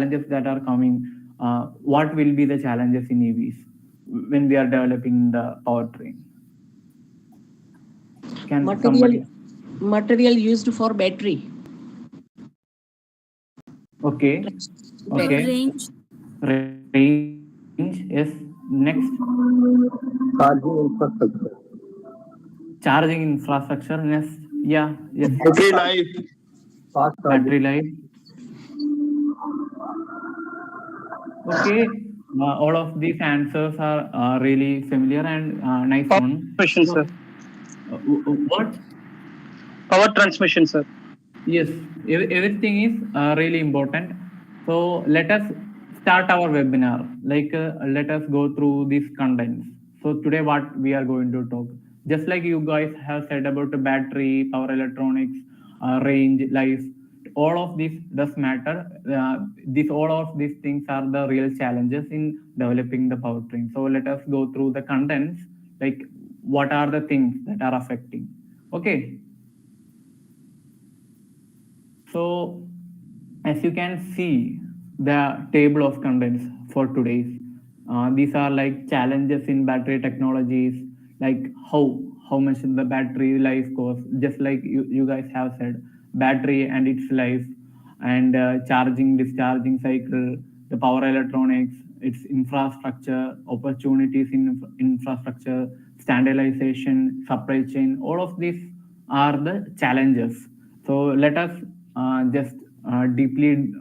challenges that are coming. What will be the challenges in EVs when we are developing the powertrain? Can somebody? Material used for battery. Okay. Okay. Range. Range. Yes. Next. Charging infrastructure. Charging infrastructure. Next. Yeah. Yes. Battery life. Fast charging. Battery life. Okay. All of these answers are really familiar and nice one. Transmission, So, sir. what? Power transmission, sir. Yes, everything is really important. So let us start our webinar. Let us go through these contents. So today, what we are going to talk, just like you guys have said about the battery, power electronics, range, life, all of this does matter. All of these things are the real challenges in developing the powertrain. So let us go through the contents, like what are the things that are affecting. Okay. So as you can see the table of contents for today's, these are like challenges in battery technologies, like how much the battery life goes, just like you guys have said, battery and its life, and charging, discharging cycle, the power electronics, its infrastructure, opportunities in infrastructure, standardization, supply chain, all of these are the challenges. So let us just deeply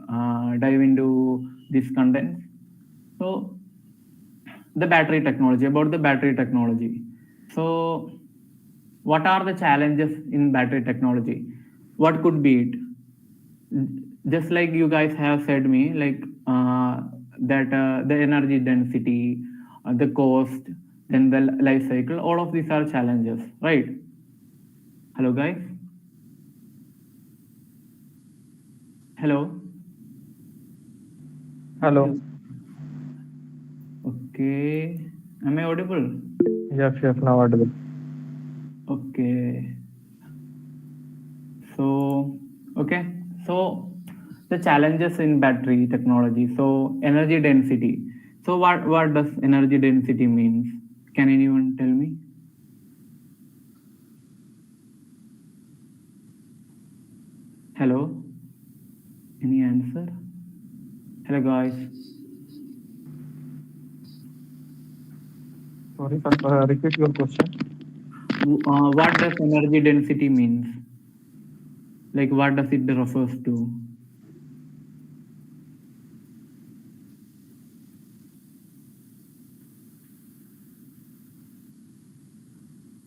dive into this content. So the battery technology, about the battery technology. So what are the challenges in battery technology? What could be it? Just like you guys have said me, like that the energy density, the cost, then the life cycle, all of these are challenges, right? Hello guys. Hello. Hello. Okay. Am I audible? Yes, now audible. Okay. So, okay. So the challenges in battery technology. So energy density. So what does energy density means? Can anyone tell me? Hello. Any answer? Hello guys. Sorry, repeat your question. What does energy density means? Like what does it refers to?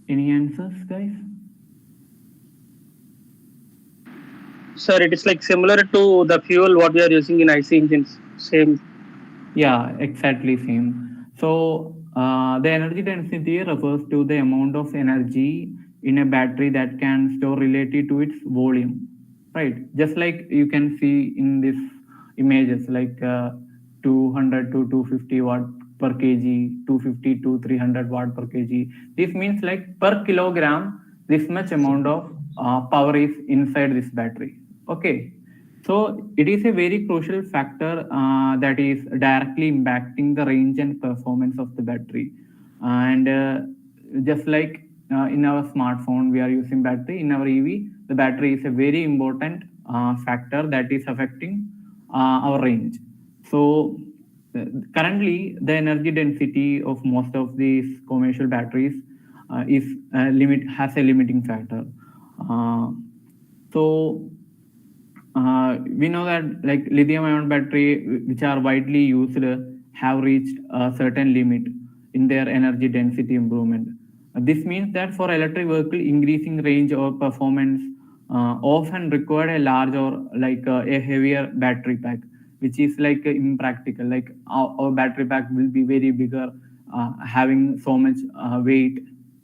Any answers, guys? Sir, it is like similar to the fuel what we are using in IC engines. Same. Yeah, exactly same. So the energy density refers to the amount of energy in a battery that can store related to its volume, right? Just like you can see in this images, like 200 to 250 watt per kg, 250 to 300 watt per kg. This means like per kilogram, this much amount of power is inside this battery. Okay. So it is a very crucial factor that is directly impacting the range and performance of the battery. And just like in our smartphone, we are using battery. In our EV, the battery is a very important factor that is affecting our range. So currently, the energy density of most of these commercial batteries is has a limiting factor. So we know that like lithium ion battery which are widely used have reached a certain limit in their energy density improvement. This means that for electric vehicle, increasing range or performance often require a large or like a heavier battery pack, which is like impractical. Like our battery pack will be very bigger, having so much weight,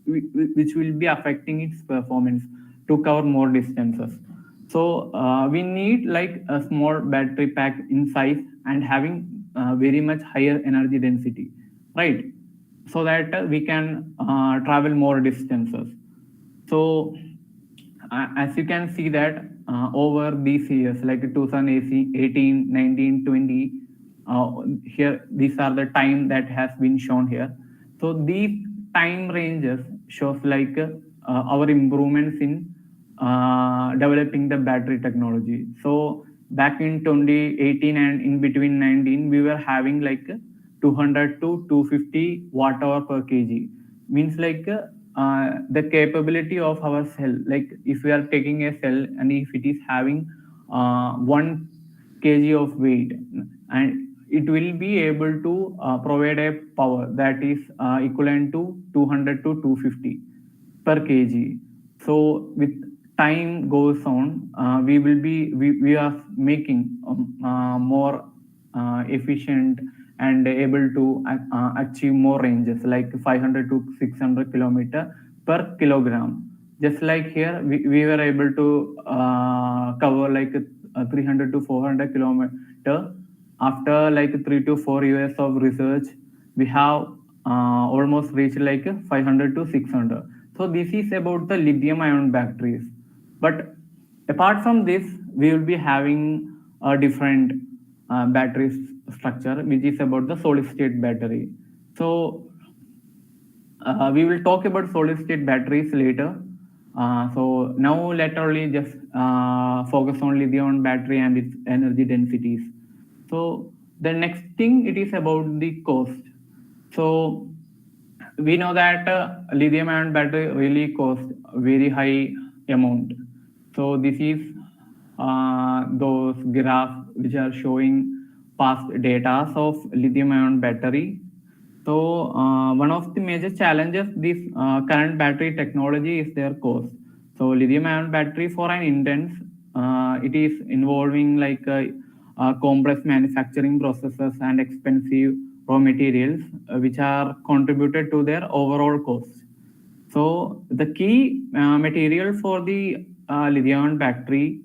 which will be affecting its performance to cover more distances. So we need like a small battery pack in size and having very much higher energy density, right? So that we can travel more distances. So as you can see that over these years, like 2018, 19, 20, here these are the time that has been shown here. So these time ranges shows like our improvements in developing the battery technology. So back in 2018 and in between 19, we were having like 200 to 250 watt hour per kg. Means like the capability of our cell. Like if we are taking a cell and if it is having 1 kg of weight, and it will be able to provide a power that is equivalent to 200 to 250 per kg. So with time goes on, we are making more efficient and able to achieve more ranges like 500 to 600 kilometer per kilogram. Just like here, we were able to cover like 300 to 400 kilometer after like 3 to 4 years of research. We have almost reached like 500 to 600. So this is about the lithium ion batteries. But apart from this, we will be having a different battery structure, which is about the solid state battery. So we will talk about solid state batteries later. So now let only just focus on lithium battery and its energy densities. So the next thing it is about the cost. So we know that lithium ion battery really cost very high amount. So this is those graphs which are showing past data of lithium ion battery. So one of the major challenges this current battery technology is their cost. So lithium ion battery for an intense, it is involving like complex manufacturing processes and expensive raw materials, which are contributed to their overall cost. So the key material for the lithium battery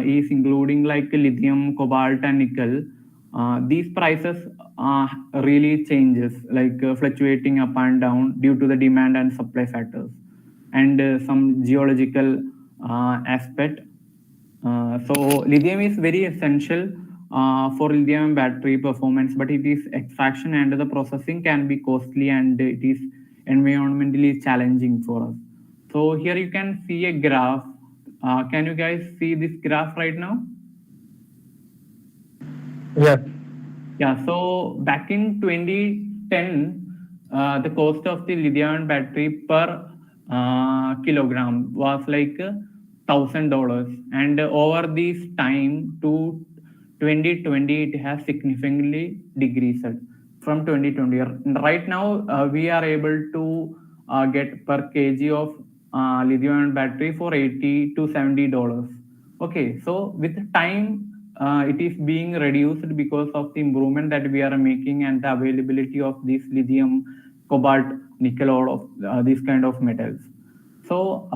is including like lithium, cobalt, and nickel. These prices really changes, like fluctuating up and down due to the demand and supply factors, and some geological aspect. So lithium is very essential for lithium battery performance, but it is extraction and the processing can be costly and it is environmentally challenging for us. So here you can see a graph. Can you guys see this graph right now? Yes. Yeah, so back in 2010, the cost of the lithium battery per kilogram was like $1,000, and over this time to 2020, it has significantly decreased from 2020. Right now, we are able to get per kg of lithium battery for $80 to $70. Okay, so with time, it is being reduced because of the improvement that we are making and the availability of this lithium, cobalt, nickel, all of these kind of metals. So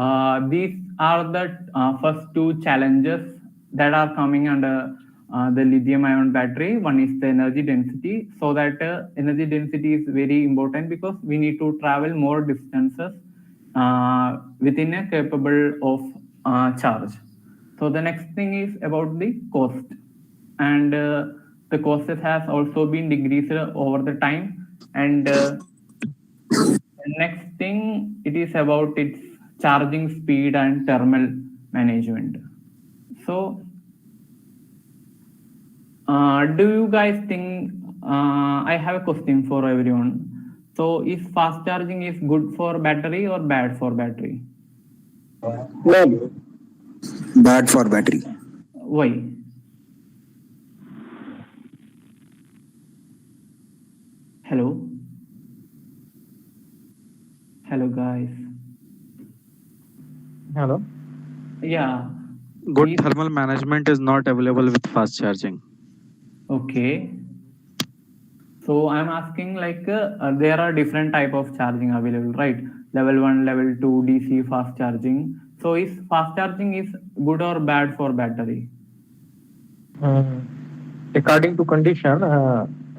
these are the first two challenges that are coming under the lithium ion battery. One is the energy density. So that energy density is very important because we need to travel more distances within a capable of charge. So the next thing is about the cost, and the cost has also been decreased over the time. And the next thing it is about its charging speed and thermal management. So do you guys think I have a question for everyone. So is fast charging is good for battery or bad for battery? No. Bad for battery. Why? Hello? Hello, guys. Hello. Yeah. Good Please. thermal management is not available with fast charging. Okay. So I'm asking like there are different type of charging available, right? Level 1, level 2, DC fast charging. So is fast charging is good or bad for battery? According to condition,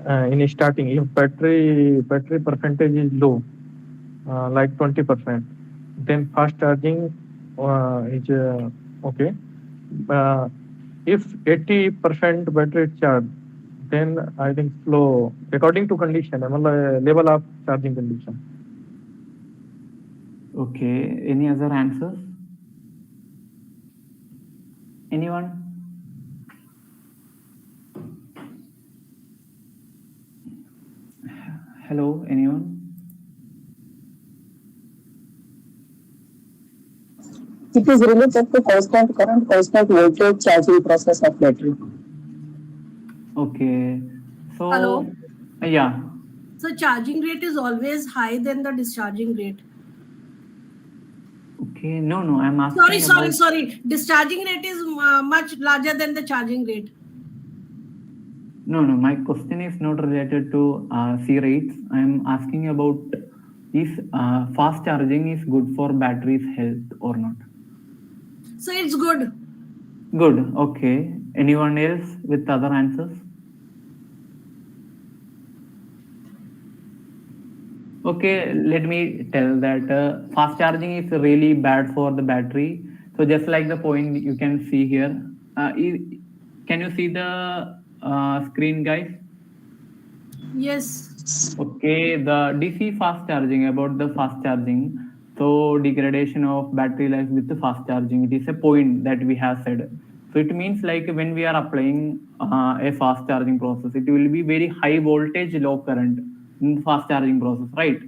in starting, if battery percentage is low, like 20%, then fast charging is okay. If 80% battery charge, then I think slow according to condition, level of charging condition. Okay. Any other answers? Anyone? Hello, anyone? It is related to constant current, constant voltage charging process of battery. Okay. So, Hello. Yeah. So charging rate is always high than the discharging rate. Okay. No. I'm asking Sorry. Discharging rate is much larger than the charging rate. No. My question is not related to C rates. I'm asking about if fast charging is good for battery's health or not. So it's good. Good. Okay. Anyone else with other answers? Okay, let me tell that fast charging is really bad for the battery. So just like the point you can see here, can you see the screen, guys? Yes. Okay, the DC fast charging, about the fast charging. So degradation of battery life with the fast charging, it is a point that we have said. So it means like when we are applying a fast charging process, it will be very high voltage, low current in the fast charging process, right?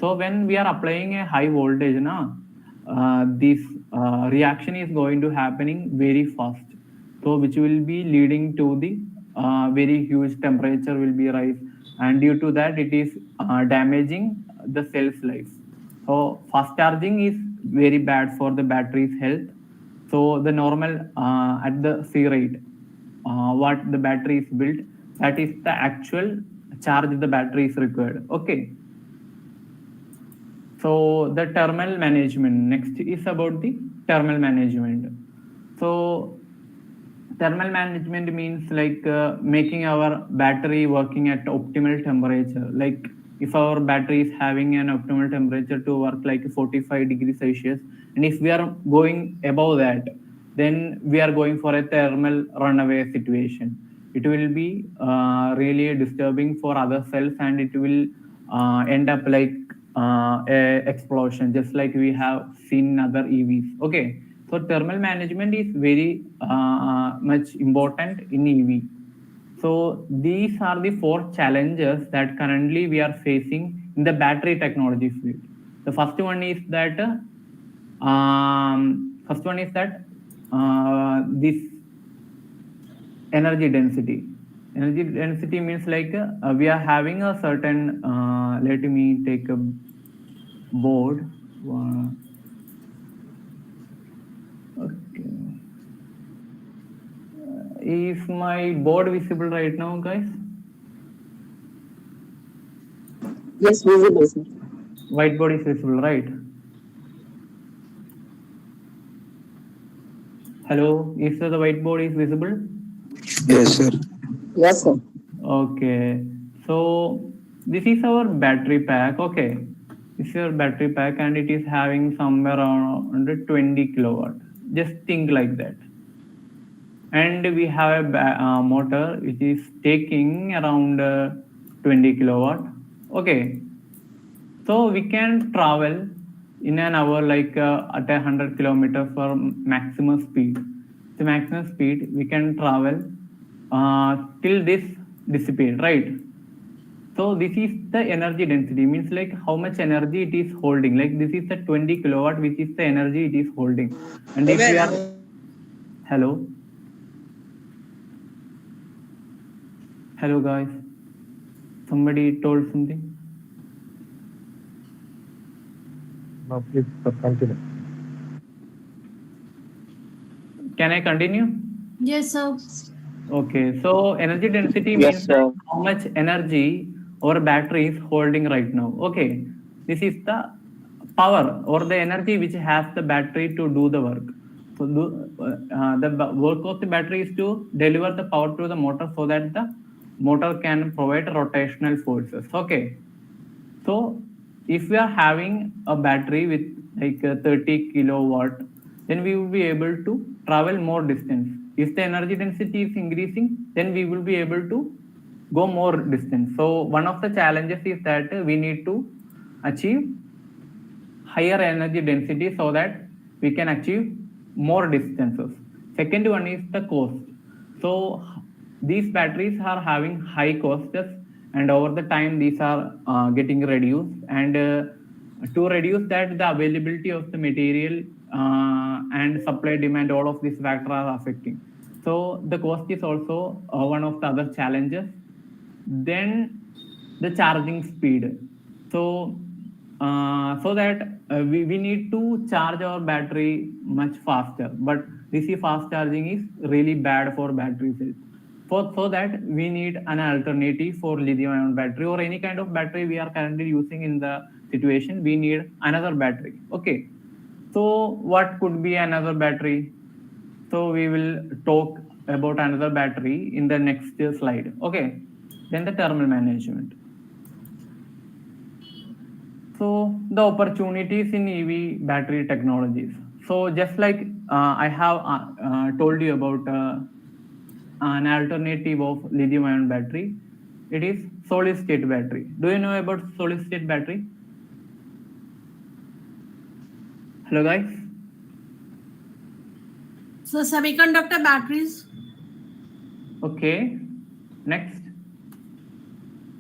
So when we are applying a high voltage, this reaction is going to happening very fast. So which will be leading to the very huge temperature will be rise, and due to that it is damaging the cell's life. So fast charging is very bad for the battery's health. So the normal at the C rate, what the battery is built, that is the actual charge the battery is required. Okay. So the thermal management, next is about the thermal management. So thermal management means like making our battery working at optimal temperature. Like if our battery is having an optimal temperature to work like 45 degrees Celsius, and if we are going above that, then we are going for a thermal runaway situation. It will be really disturbing for other cells, and it will end up like a explosion, just like we have seen in other EVs. Okay, so thermal management is very much important in EV. So these are the four challenges that currently we are facing in the battery technology field. The first one is that this energy density. Energy density means like we are having a certain. Let me take a board. Okay. Is my board visible right now, guys? Yes, visible, sir. Whiteboard is visible, right? Hello, is the whiteboard is visible? Yes, sir. Yes, sir. Okay, so this is our battery pack. Okay, this is your battery pack, and it is having somewhere around 20 kilowatt. Just think like that. And we have a motor which is taking around 20 kilowatt. Okay, so we can travel in an hour like at 100 kilometers for maximum speed. The maximum speed we can travel till this dissipate, right? So this is the energy density, means like how much energy it is holding. Like this is the 20 kilowatt, which is the energy it is holding. And if we are, hello, hello guys, somebody told something. Now please continue. Can I continue? Yes, sir. Okay, so energy density Yes, means sir. how much energy our battery is holding right now. Okay, this is the power or the energy which has the battery to do the work. So the work of the battery is to deliver the power to the motor so that the motor can provide rotational forces. Okay, so if we are having a battery with like 30 kilowatt, then we will be able to travel more distance. if the energy density is increasing, then we will be able to go more distance. So one of the challenges is that we need to achieve higher energy density so that we can achieve more distances. Second one is the cost. So these batteries are having high costs, and over the time these are getting reduced, and to reduce that, the availability of the material and supply demand, all of these factors are affecting. So the cost is also one of the other challenges. Then the charging speed. So so that we need to charge our battery much faster, but DC fast charging is really bad for battery cells. So that we need an alternative for lithium ion battery or any kind of battery we are currently using in the situation. We need another battery. Okay, so what could be another battery? So we will talk about another battery in the next slide. Okay, then the thermal management. So the opportunities in EV battery technologies. So just like I have told you about an alternative of lithium ion battery, it is solid state battery. Do you know about solid state battery? Hello guys. So semiconductor batteries. Okay, next.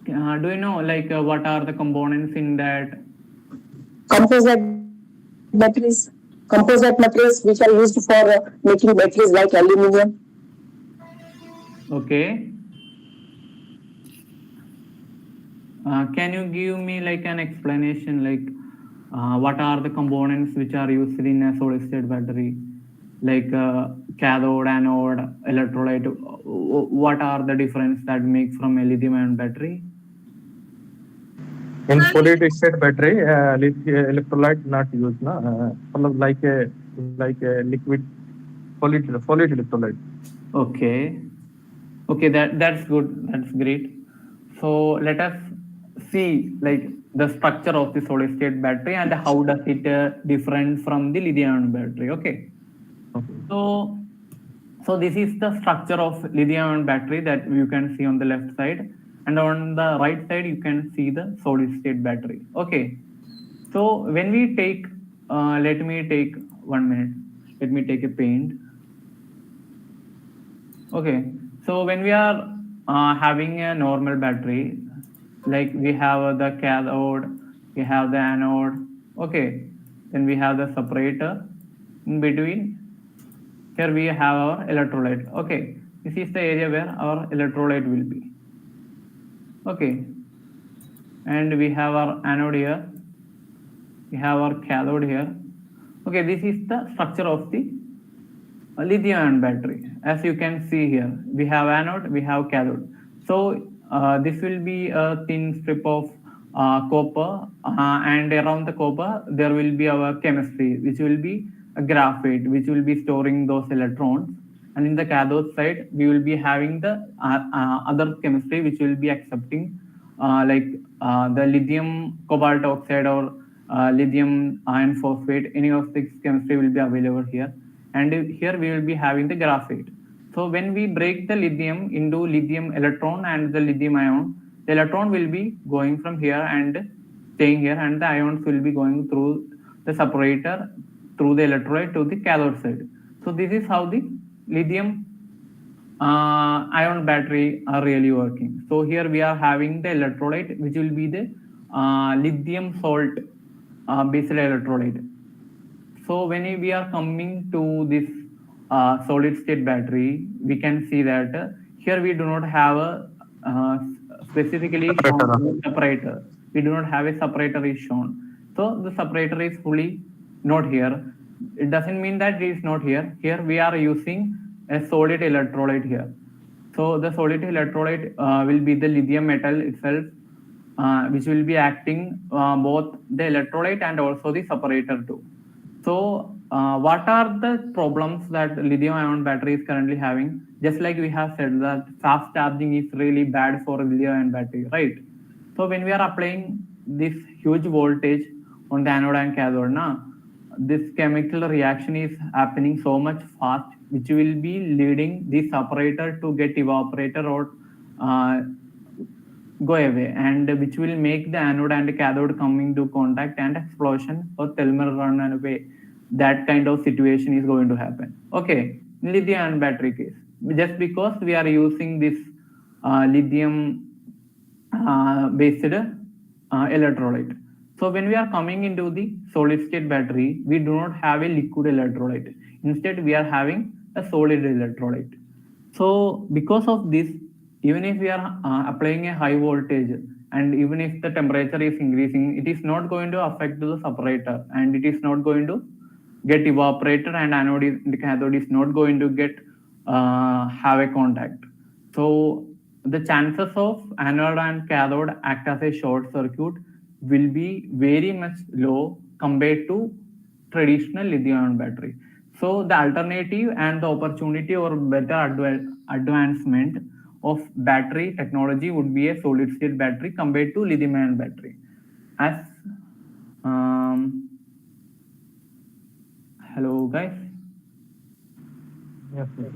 Do you know like what are the components in that? Composite batteries, composite materials which are used for making batteries like aluminum. Okay. Can you give me like an explanation, like what are the components which are used in a solid state battery, like cathode, anode, electrolyte? What are the difference that make from a lithium ion battery? In solid state battery, electrolyte not used, na? Like a liquid, solid electrolyte. Okay. Okay, that's good. That's great. So let us see like the structure of the solid state battery and how does it different from the lithium ion battery. Okay. So this is the structure of lithium ion battery that you can see on the left side, and on the right side you can see the solid state battery. Okay. So when we take, let me take 1 minute. Let me take a paint. Okay, so when we are having a normal battery, like we have the cathode, we have the anode, okay, then we have the separator in between. Here we have our electrolyte. Okay, this is the area where our electrolyte will be. Okay, and we have our anode here, we have our cathode here. Okay, this is the structure of the lithium ion battery. As you can see here, we have anode, we have cathode. So this will be a thin strip of copper, and around the copper there will be our chemistry, which will be a graphite, which will be storing those electrons. And in the cathode side, we will be having the other chemistry, which will be accepting like the lithium cobalt oxide or lithium iron phosphate. Any of this chemistry will be available here, and here we will be having the graphite. So when we break the lithium into lithium electron and the lithium ion, the electron will be going from here and staying here, and the ions will be going through the separator through the electrolyte to the cathode side. So this is how the lithium ion battery are really working. So here we are having the electrolyte, which will be the lithium salt based electrolyte. So when we are coming to this solid state battery, we can see that here we do not have a specifically shown separator. We do not have a separator is shown. So the separator is fully not here. It doesn't mean that it is not here. Here we are using a solid electrolyte here. So the solid electrolyte will be the lithium metal itself, which will be acting both the electrolyte and also the separator too. So what are the problems that lithium ion battery is currently having? Just like we have said that fast charging is really bad for lithium ion battery, right? So when we are applying this huge voltage on the anode and cathode, this chemical reaction is happening so much fast which will be leading the separator to get evaporator or uh, go away, and which will make the anode and cathode come into contact and explosion or thermal run away. That kind of situation is going to happen. Okay, in lithium ion battery case, just because we are using this lithium based electrolyte. So when we are coming into the solid state battery, we do not have a liquid electrolyte. Instead, we are having a solid electrolyte. So because of this, even if we are applying a high voltage and even if the temperature is increasing, it is not going to affect the separator and it is not going to get evaporated, and anode is, the cathode is not going to get have a contact. So the chances of anode and cathode act as a short circuit will be very much low compared to traditional lithium ion battery. So the alternative and the opportunity or better advancement of battery technology would be a solid state battery compared to lithium ion battery. As um, hello guys. Yes, yes.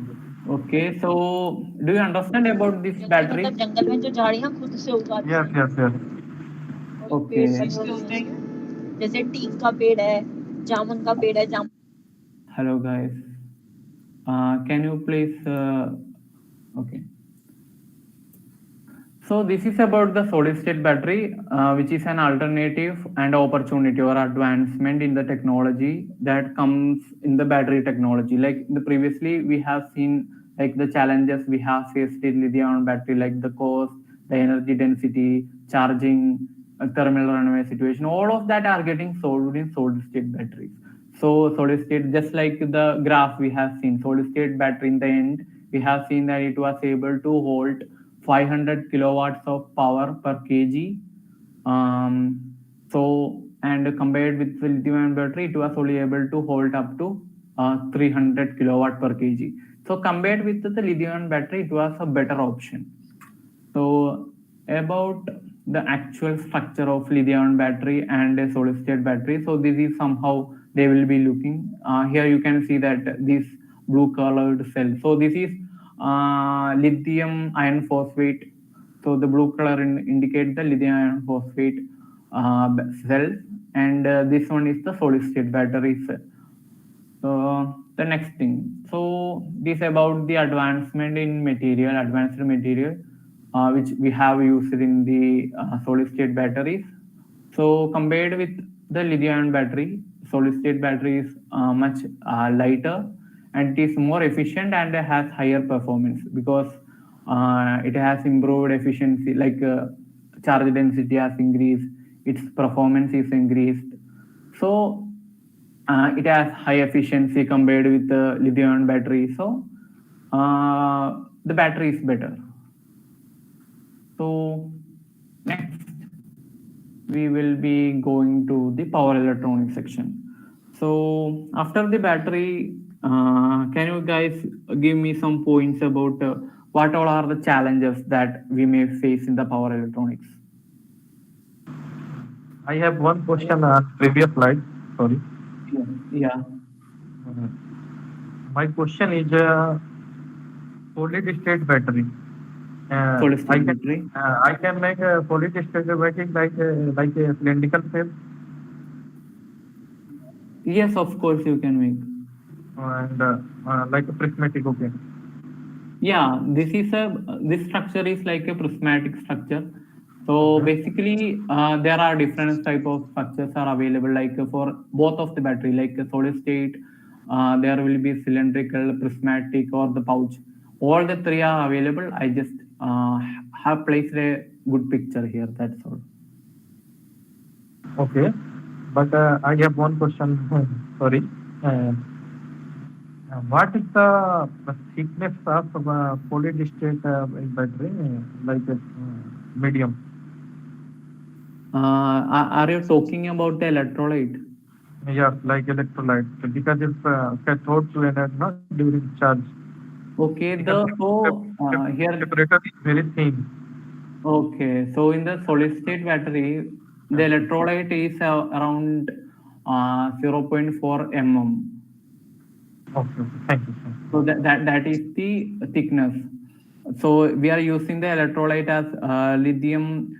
Okay, so do you understand about this battery? मतलब जंगल में जो झाड़ियाँ खुद से उगाती Yes, yes, yes. हैं, Okay. पेड़ लगे होते हैं, जैसे टीक का पेड़ है, जामुन का पेड़ है, Hello guys. Can you please? Okay. So this is about the solid state battery, which is an alternative and opportunity or advancement in the technology that comes in the battery technology. Like the previously we have seen like the challenges we have faced in lithium battery, like the cost, the energy density, charging, thermal runaway situation. All of that are getting solved in solid state batteries. So solid state, just like the graph we have seen, solid state battery in the end, we have seen that it was able to hold 500 kilowatts of power per kg. So and compared with the lithium-ion battery, it was only able to hold up to 300 kilowatt per kg. So compared with the lithium-ion battery, it was a better option. So about the actual structure of lithium battery and a solid state battery. So this is somehow they will be looking. Here you can see that this blue colored cell. So this is lithium iron phosphate. So the blue color indicate the lithium iron phosphate cell, and this one is the solid state battery cell. So the next thing, so this about the advancement in material, advanced material, which we have used in the solid state batteries. So compared with the lithium battery, solid state battery is much lighter and it is more efficient and has higher performance because it has improved efficiency, like charge density has increased, its performance is increased. So it has high efficiency compared with the lithium battery. So the battery is better. So next we will be going to the power electronics section. So after the battery, can you guys give me some points about what all are the challenges that we may face in the power electronics? I have one question on previous slide. Sorry. Yeah. My question is solid state battery. Solid state battery. I can make a solid state battery like a cylindrical cell. Yes, of course you can make. And like a prismatic. Okay. Yeah, this structure is like a prismatic structure. So basically, there are different type of structures are available. Like for both of the battery, like a solid state, there will be cylindrical, prismatic, or the pouch. All the three are available. I just have placed a good picture here. That's all. Okay, but I have one question. Sorry. What is the thickness of solid state battery? Like medium. Are you talking about the electrolyte? Yeah, like electrolyte, because it's cathode to anode not during charge. Okay, Because here. separator is very thin. Okay, so in the solid state battery, the electrolyte is around 0.4 mm. Okay, okay. Thank you, sir. So that is the thickness. So we are using the electrolyte as lithium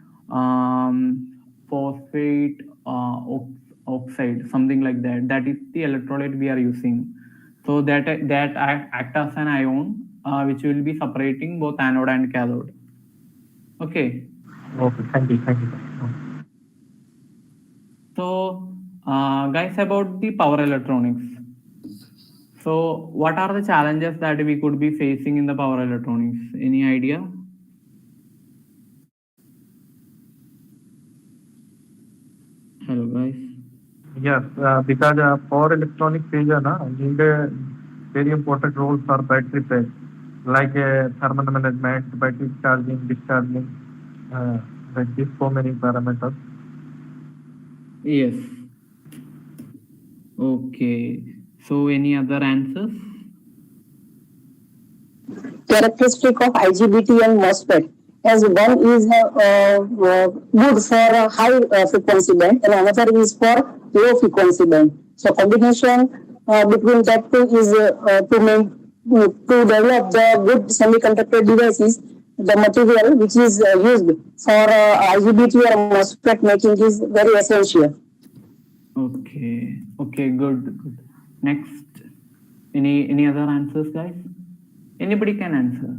phosphate oxide, something like that. That is the electrolyte we are using. So that act as an ion, which will be separating both anode and cathode. Okay. Okay, thank you, sir. So guys, about the power electronics. So what are the challenges that we could be facing in the power electronics? Any idea? Hello guys. Yes, because power electronic phase need a very important role for battery pack, like thermal management, battery charging, discharging, like these so many parameters. Yes. Okay. So any other answers? Characteristic of IGBT and MOSFET, as one is good for high frequency band and another is for low frequency band. So combination between that two is to develop the good semiconductor devices. The material which is used for IGBT or MOSFET making is very essential. Okay. Okay. Good. Good. Next. Any other answers, guys? Anybody can answer.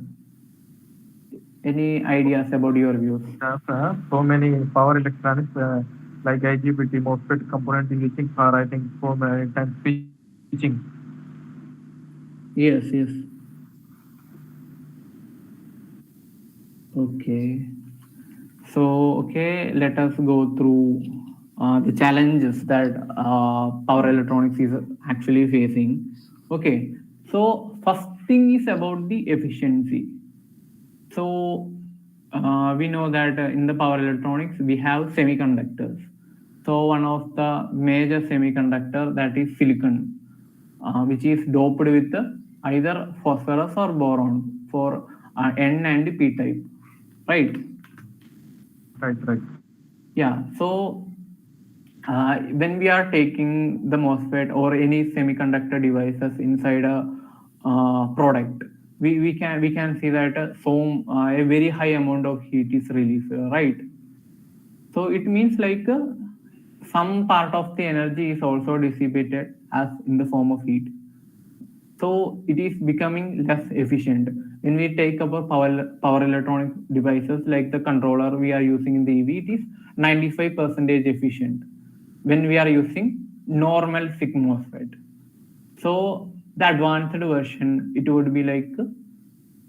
Any ideas about your views? So many power electronics like IGBT, MOSFET component using for I think so many times switching. Yes. Yes. Okay. So, okay, let us go through the challenges that power electronics is actually facing. Okay, so first thing is about the efficiency. So, we know that in the power electronics we have semiconductors. So, one of the major semiconductor that is silicon, which is doped with either phosphorus or boron for N and P type, right? Right. Yeah, so when we are taking the MOSFET or any semiconductor devices inside a product, we can see that a very high amount of heat is released, right? So it means like some part of the energy is also dissipated as in the form of heat. So it is becoming less efficient. When we take up a power electronic devices like the controller we are using in the EV, it is 95% efficient when we are using normal SiC MOSFET. So the advanced version, it would be like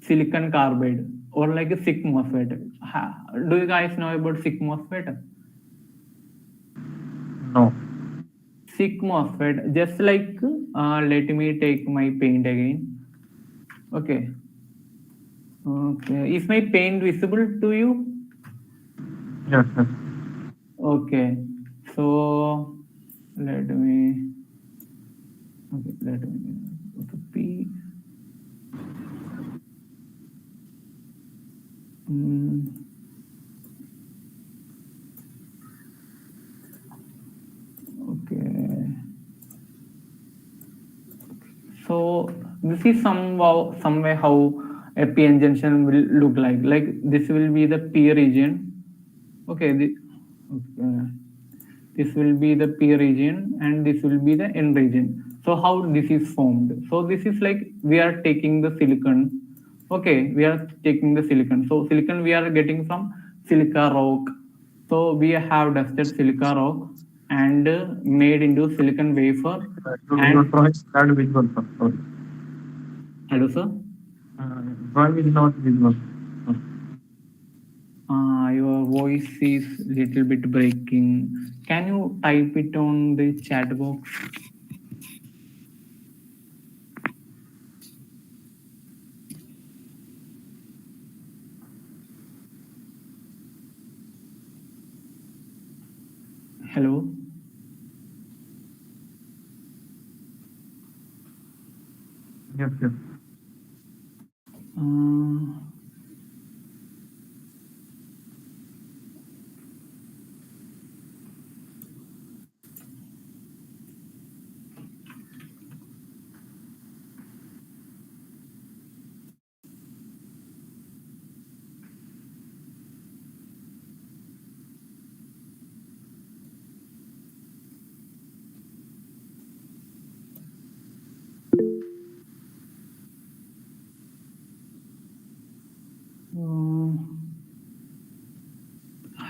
silicon carbide or like a SiC MOSFET. Do you guys know about SiC MOSFET? No. SiC MOSFET, just like let me take my paint again. Okay. Okay. Is my paint visible to you? Yes. Okay. So let me. Okay. Let me go to P. Okay. So this is somewhere how a PN junction will look like. Like this will be the P region. Okay. Okay. This will be the P region and this will be the N region. So how this is formed? So this is like we are taking the silicon. Okay, we are taking the silicon. So silicon we are getting from silica rock. So we have dusted silica rock and made into silicon wafer. Your And drawing is not visible, sir. Sorry. hello, sir. Drawing is not visible. Your voice is little bit breaking. Can you type it on the chat box? Hello. Yes. Uh,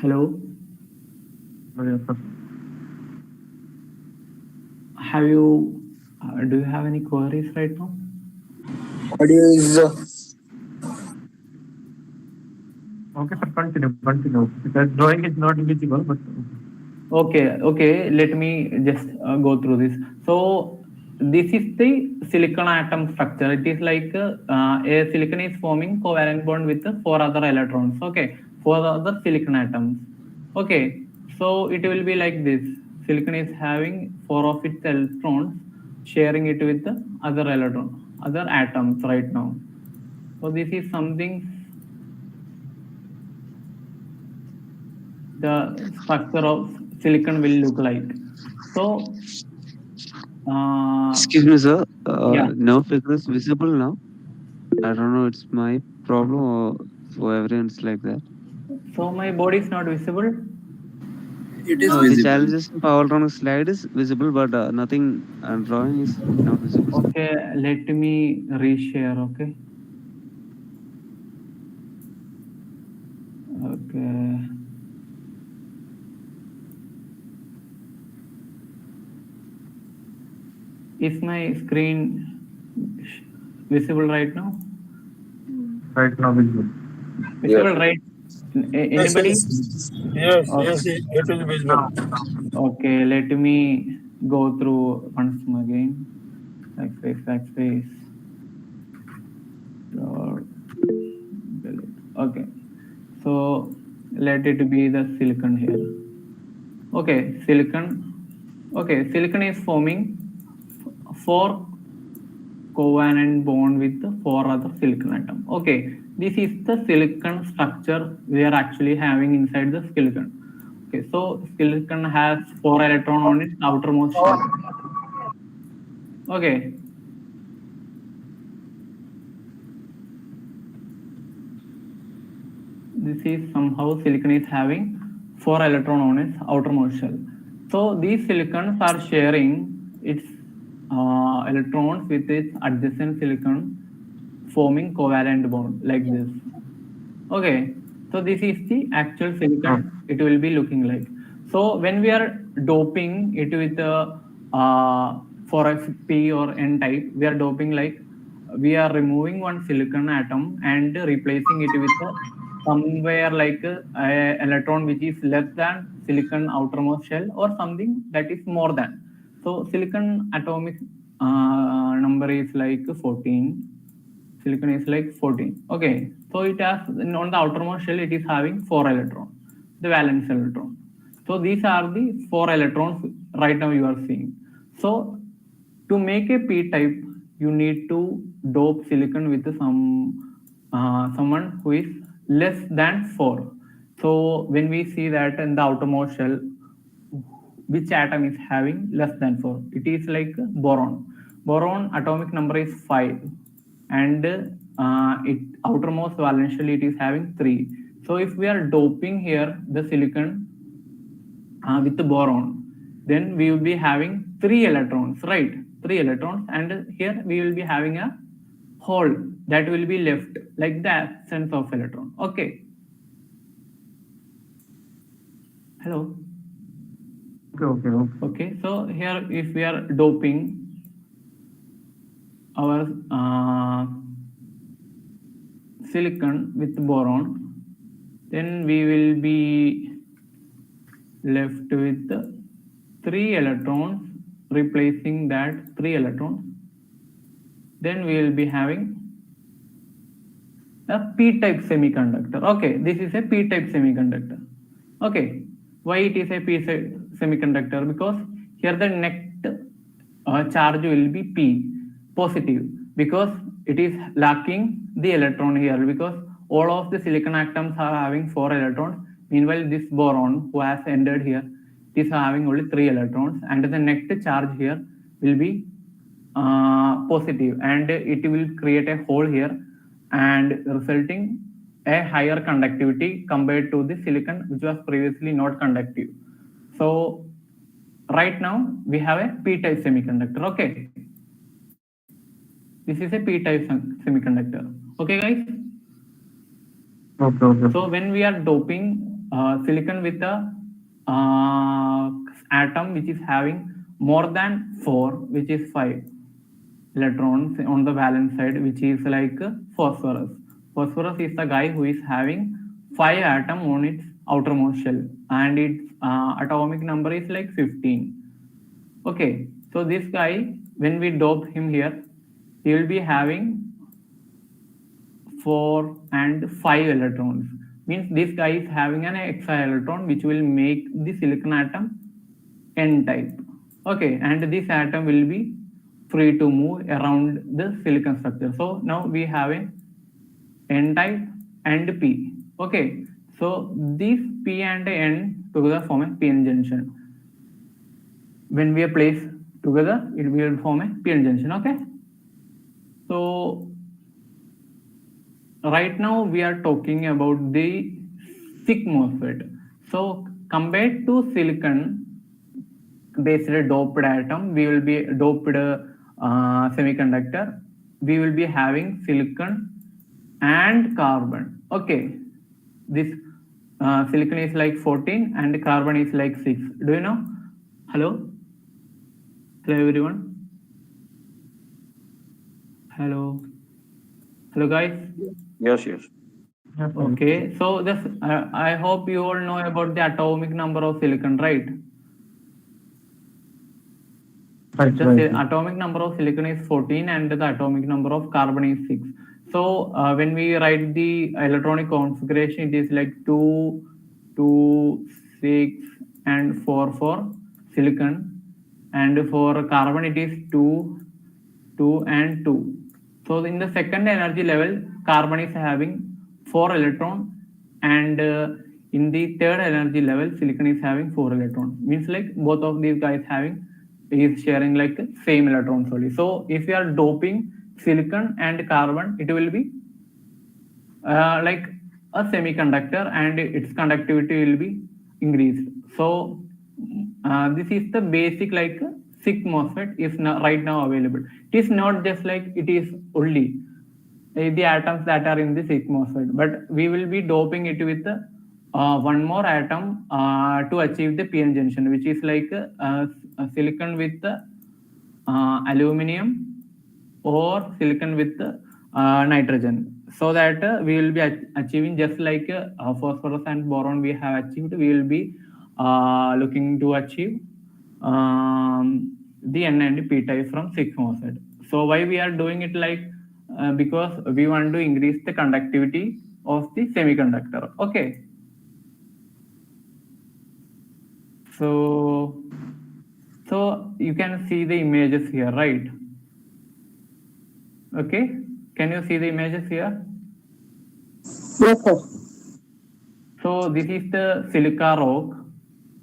Hello. Yes, sir. Have you? Do you have any queries right now? Audio is Okay, sir, continue. Because drawing is not visible, but Okay. Let me just go through this. So this is the silicon atom structure. It is like a silicon is forming covalent bond with four other electrons. Okay, four other silicon atoms. Okay, so it will be like this. Silicon is having four of its electrons, sharing it with the other atoms right now. So this is something the structure of silicon will look like. So uh, Excuse me, sir. yeah. No figure is visible now. I don't know. It's my problem or for everyone's like that. So my body is not visible. it is No, The visible. challenges in Powertrain slide is visible, but nothing drawing is not visible, sir. Okay, let me reshare. Okay. Okay. Is my screen visible right now? right now visible. Visible, right? Anybody? Yes, Okay. it is visible. Okay, let me go through once more again. Backspace. Dot, delete. Okay. So let it be the silicon here. Okay, silicon. Okay, silicon is forming four covalent bond with the four other silicon atom. Okay, this is the silicon structure we are actually having inside the silicon. Okay, so silicon has four electron on its outermost shell. Okay, this is somehow silicon is having four electron on its outermost shell. So these silicons are sharing its electrons with its adjacent silicon, forming covalent bond like this. Okay, so this is the actual Oh, silicon it will be looking like. So when we are doping it with for a P or N type, we are doping like we are removing one silicon atom and replacing it with somewhere like a electron which is less than silicon outermost shell or something that is more than. So silicon atomic number is like 14. Silicon is like 14. Okay, so it has on the outermost shell it is having four electrons, the valence electron. So these are the four electrons right now you are seeing. So to make a p type you need to dope silicon with someone who is less than 4. So when we see that in the outermost shell which atom is having less than 4, it is like boron atomic number is 5, and it outermost valence shell it is having 3. So if we are doping here the silicon with the boron, then we will be having 3 electrons, right? 3 electrons, and here we will be having a hole that will be left like the absence of electron. Okay, hello. okay. Okay, so here if we are doping our silicon with boron, then we will be left with 3 electrons, replacing that 3 electrons. Then we will be having a p-type semiconductor. Okay, this is a p-type semiconductor. Okay, why it is a p-type semiconductor? Because here the net charge will be p positive, because it is lacking the electron here, because all of the silicon atoms are having 4 electrons. Meanwhile this boron who has entered here is having only 3 electrons, and the net charge here will be positive, and it will create a hole here and resulting a higher conductivity compared to the silicon which was previously not conductive. So right now we have a p-type semiconductor. Okay, this is a p-type semiconductor. Okay guys, Okay. so when we are doping silicon with a atom which is having more than 4, which is 5 electrons on the valence side, which is like phosphorus. Phosphorus is the guy who is having 5 atom on its outermost shell, and its atomic number is like 15. Okay, so this guy, when we dope him here, he will be having 4 and 5 electrons. Means this guy is having an extra electron, which will make the silicon atom n type. Okay, and this atom will be free to move around the silicon structure. So now we have a n type and p. Okay, so these p and n together form a p-n junction. When we are placed together, it will form a p-n junction. Okay, so right now we are talking about the SiC MOSFET. So compared to silicon based doped atom, we will be doped semiconductor, we will be having silicon and carbon. Okay, this silicon is like 14 and carbon is like 6. Do you know? Hello? Hello everyone? Hello? Hello guys? Yes, yes. Okay, so this I hope you all know about the atomic number of silicon, right? The atomic number of silicon is 14 and the atomic number of carbon is 6. So when we write the electronic configuration, it is like 2, 2, 6 and 4 for silicon, and for carbon it is 2, 2 and 2. So in the second energy level, carbon is having 4 electrons, and in the third energy level, silicon is having 4 electrons. Means like both of these guys is sharing like same electrons only. So if you are doping silicon and carbon, it will be like a semiconductor, and its conductivity will be increased. So this is the basic like SiC MOSFET is now, right now available. It is not just like it is only the atoms that are in the SiC MOSFET, but we will be doping it with one more atom to achieve the p-n junction, which is like silicon with aluminum or silicon with nitrogen, so that we will be achieving just like phosphorus and boron we have achieved, we will be looking to achieve the n and p type from SiC MOSFET. So why we are doing it like because we want to increase the conductivity of the semiconductor. Okay, so you can see the images here, right? Okay, can you see the images here? Yes, sir. So this is the silica rock.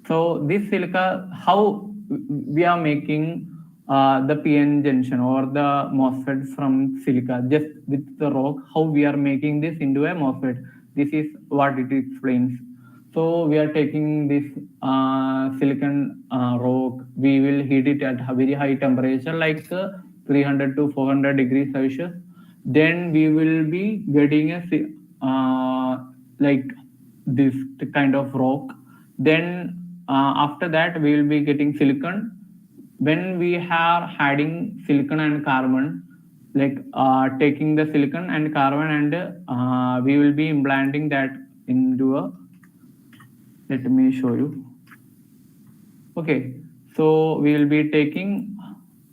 So this silica, how we are making the p-n junction or the MOSFET from silica, just with the rock, how we are making this into a MOSFET. This is what it explains. So we are taking this silicon rock, we will heat it at a very high temperature like 300 to 400 degrees Celsius. Then we will be getting a like this kind of rock. Then after that we will be getting silicon. When we are adding silicon and carbon, like taking the silicon and carbon, and we will be implanting that into a, let me show you. Okay, so we will be taking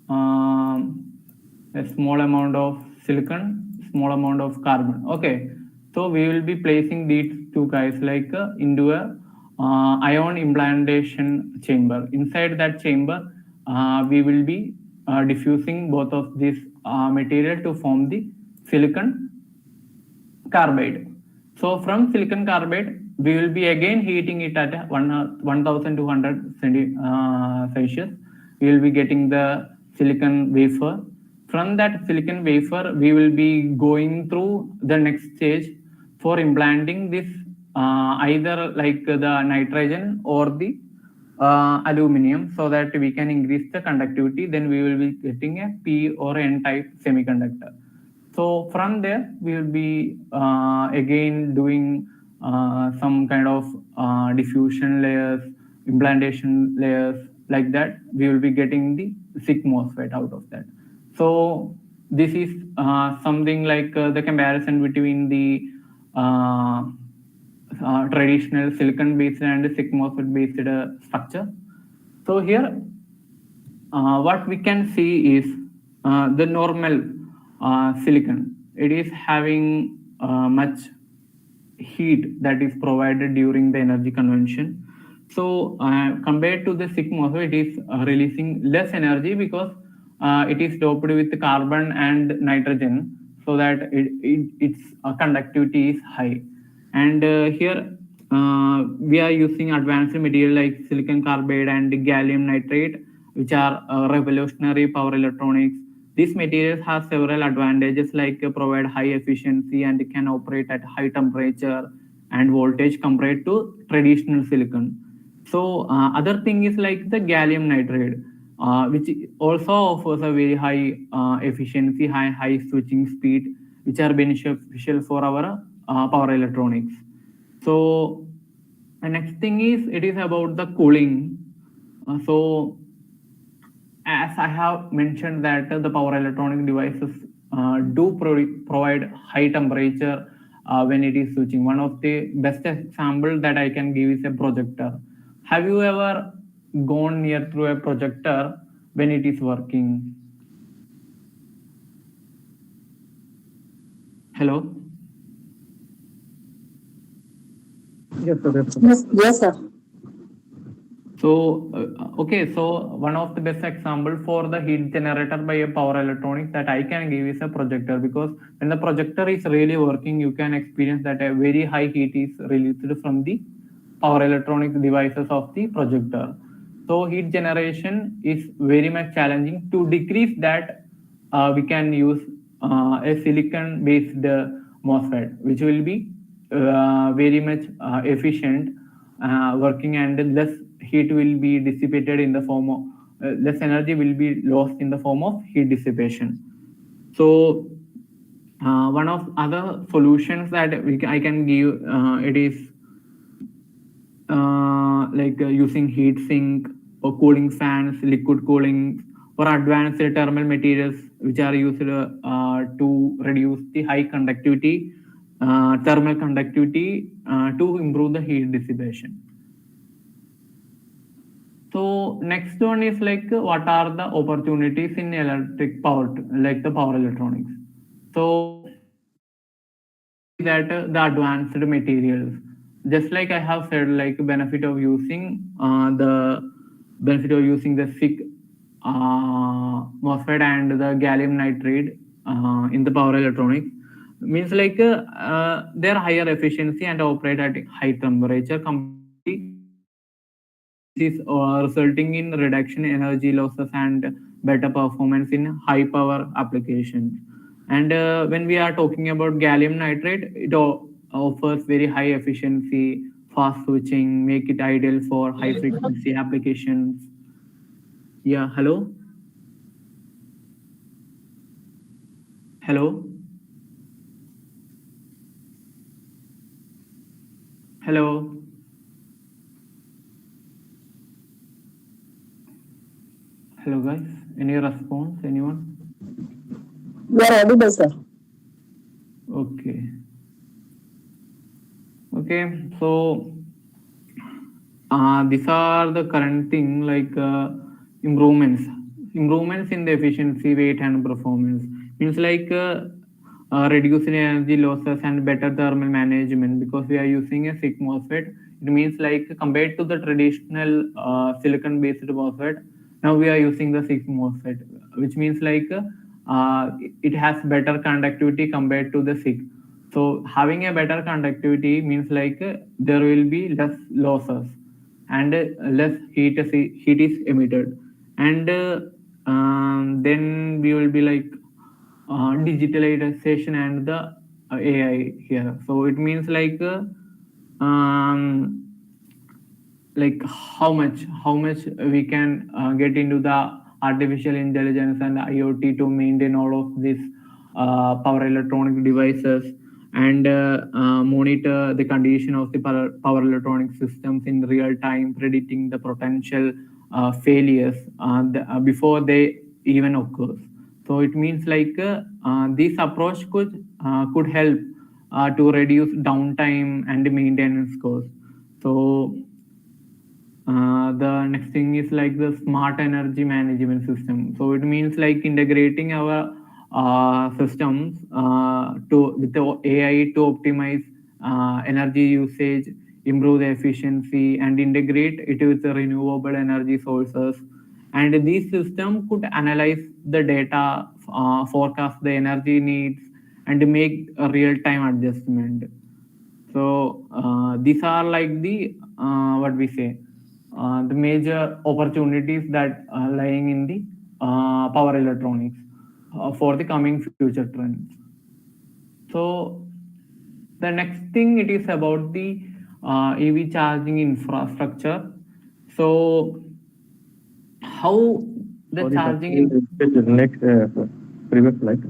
a small amount of silicon, small amount of carbon. Okay, so we will be placing these two guys like into a ion implantation chamber. Inside that chamber, we will be diffusing both of these material to form the silicon carbide. So from silicon carbide, we will be again heating it at 1200 Celsius. We will be getting the silicon wafer. From that silicon wafer, we will be going through the next stage for implanting this either like the nitrogen or the aluminum, so that we can increase the conductivity. Then we will be getting a p or n type semiconductor. So from there, we will be again doing some kind of diffusion layers, implantation layers, like that, we will be getting the SiC MOSFET out of that. So this is something like the comparison between the uh, traditional silicon based and SiC MOSFET based structure. So here what we can see is the normal silicon. It is having much heat that is provided during the energy conversion. So compared to the SiC MOSFET, it is releasing less energy because it is doped with carbon and nitrogen, so that its conductivity is high. And here we are using advanced material like silicon carbide and gallium nitride, which are revolutionary power electronics. These materials have several advantages like provide high efficiency and can operate at high temperature and voltage compared to traditional silicon. So other thing is like the gallium nitride, which also offers a very high efficiency, high switching speed, which are beneficial for our power electronics. So the next thing is it is about the cooling. So as I have mentioned that the power electronic devices do provide high temperature when it is switching. One of the best example that I can give is a projector. Have you ever gone near to a projector when it is working? Hello? Yes, sir. Yes, sir. Yes, sir. So, okay, so one of the best example for the heat generator by a power electronics that I can give is a projector, because when the projector is really working, you can experience that a very high heat is released from the power electronic devices of the projector. So heat generation is very much challenging. To decrease that, we can use a silicon based MOSFET, which will be very much efficient working, and less heat will be dissipated in the form of less energy will be lost in the form of heat dissipation. So one of other solutions that I can give, it is like using heat sink or cooling fans, liquid cooling, or advanced thermal materials which are used to reduce the high conductivity, thermal conductivity to improve the heat dissipation. So next one is like what are the opportunities in electric power, like the power electronics. So we can see that the advanced materials, just like I have said, like benefit of using the SiC MOSFET and the gallium nitride in the power electronics, means like their higher efficiency and operate at high temperature compared to the traditional silicon. This is resulting in reduction in energy losses and better performance in high power applications. And when we are talking about gallium nitride, it offers very high efficiency, fast switching, make it ideal for high frequency applications. Yeah, hello? Hello? Hello? Hello, guys. Any response? Anyone? You are audible, sir. Okay. Okay. So these are the current thing like improvements in the efficiency, weight, and performance. Means like reducing energy losses and better thermal management, because we are using a SiC MOSFET. It means like compared to the traditional silicon based MOSFET, now we are using the SiC MOSFET, which means like it has better conductivity compared to the SiC. So having a better conductivity means like there will be less losses and less heat is emitted, and then we will be like digitalization and the AI here. So it means like how much we can get into the artificial intelligence and IoT to maintain all of these power electronic devices. and monitor the condition of the power electronic systems in real time, predicting the potential failures before they even occurs. So it means like this approach could help to reduce downtime and maintenance costs. So the next thing is like the smart energy management system. So it means like integrating our systems to with the AI to optimize energy usage, improve the efficiency, and integrate it with the renewable energy sources. And these systems could analyze the data, forecast the energy needs, and make a real-time adjustment. So these are like the what we say the major opportunities that are lying in the power electronics for the coming future trends. So the next thing it is about the EV charging infrastructure. So how the Sorry, sir. charging in, Next, previous slide.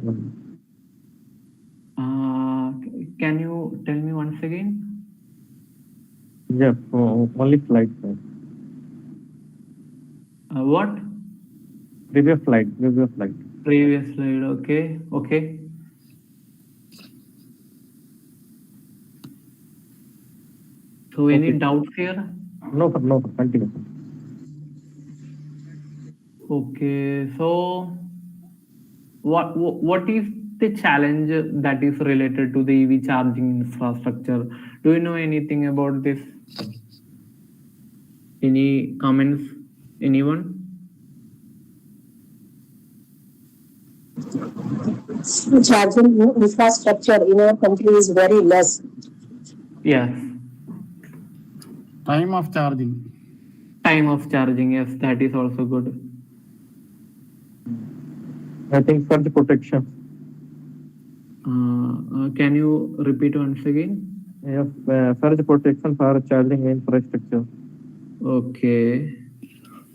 can you tell me once again? Yeah, only slide, sir. What? Previous slide. Previous slide. Previous slide. Okay. Okay. So any Okay. doubts here? No, sir. No, sir. Continue, sir. Okay. So what is the challenge that is related to the EV charging infrastructure? Do you know anything about this? Any comments? Anyone? Charging infrastructure in our country is very less. Yes. Time of charging. Time of charging. Yes, that is also good. I think surge protection. Can you repeat once again? Yes, surge protection for charging infrastructure. Okay.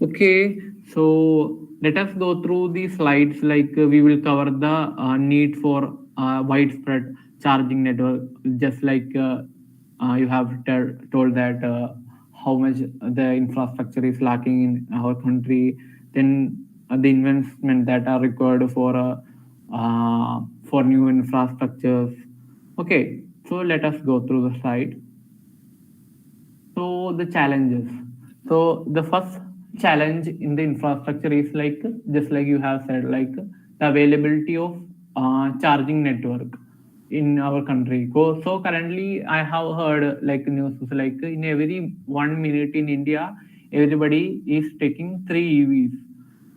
Okay. So let us go through the slides. Like we will cover the need for widespread charging network, just like you have told that how much the infrastructure is lacking in our country. Then the investment that are required for new infrastructures. Okay. So let us go through the slide. So the challenges. So the first challenge in the infrastructure is like just like you have said, like the availability of charging network in our country. So currently, I have heard like news like in every 1 minute in India, everybody is taking 3 EVs.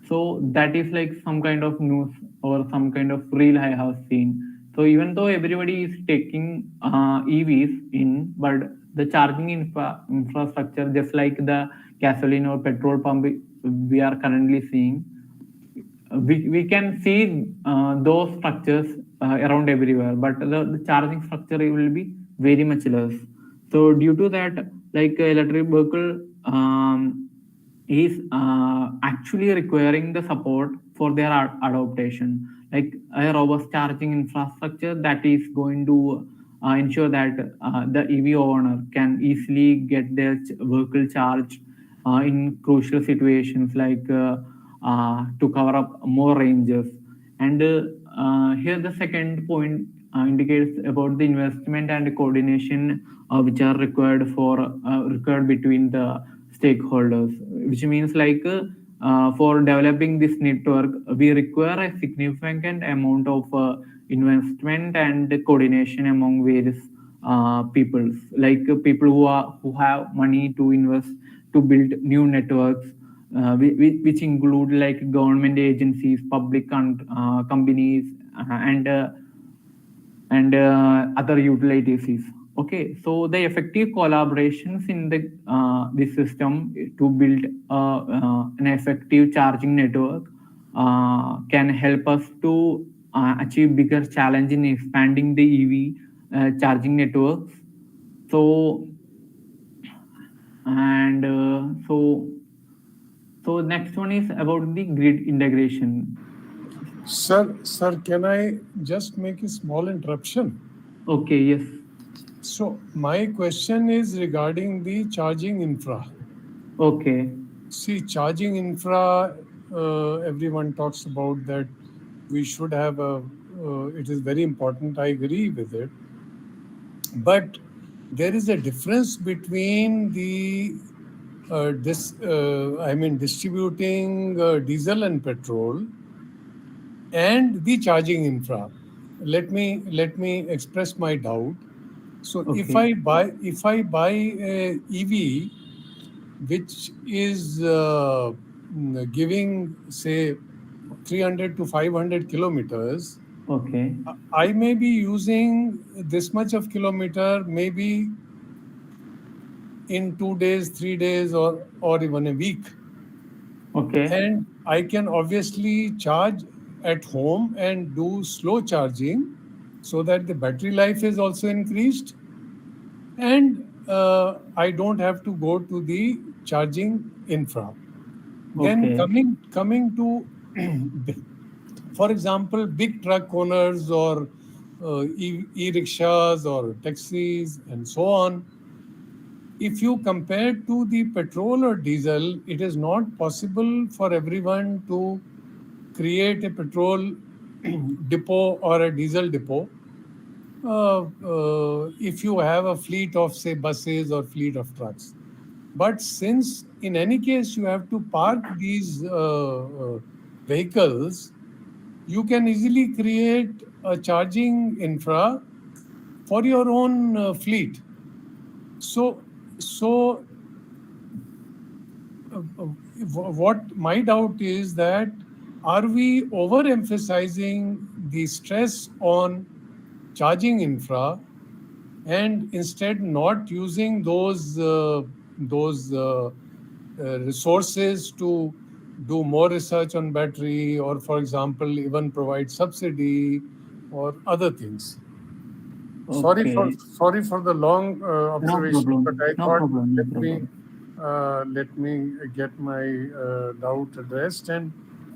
So that is like some kind of news or some kind of reel I have seen. So even though everybody is taking EVs in, but the charging infrastructure, just like the gasoline or petrol pump we are currently seeing, we can see those structures around everywhere, but the charging structure will be very much less. So due to that, like electric vehicle is actually requiring the support for their adaptation, like a robust charging infrastructure that is going to ensure that the EV owner can easily get their vehicle charged in crucial situations, like to cover up more ranges. And here the second point indicates about the investment and coordination which are required between the stakeholders, which means like for developing this network, we require a significant amount of investment and coordination among various peoples, like people who have money to invest to build new networks, which include like government agencies, public companies, and other utilities. Okay, so the effective collaborations in the system to build an effective charging network can help us to achieve bigger challenge in expanding the EV charging networks. So and so next one is about the grid integration. Sir, can I just make a small interruption? Okay, yes. So my question is regarding the charging infra. Okay, See, charging infra, everyone talks about that we should have a, it is very important. I agree with it. But there is a difference between the distributing diesel and petrol and the charging infra. Let me express my doubt. So okay, if I buy a EV which is giving say 300 to 500 kilometers, okay, I may be using this much of kilometer maybe in 2 days, 3 days, or even a week. okay, And I can obviously charge at home and do slow charging so that the battery life is also increased, and I don't have to go to the charging infra. Then okay, coming to for example, big truck owners or e-rickshaws or taxis and so on, if you compare to the petrol or diesel, it is not possible for everyone to create a petrol depot or a diesel depot. If you have a fleet of, say, buses or fleet of trucks. But since in any case you have to park these vehicles, you can easily create a charging infra for your own fleet. So what my doubt is that are we overemphasizing the stress on charging infra and instead not using those resources to do more research on battery, or for example even provide subsidy or other things. okay. Sorry for the long No observation, but problem, I no thought problem, no problem. let me get my doubt addressed. And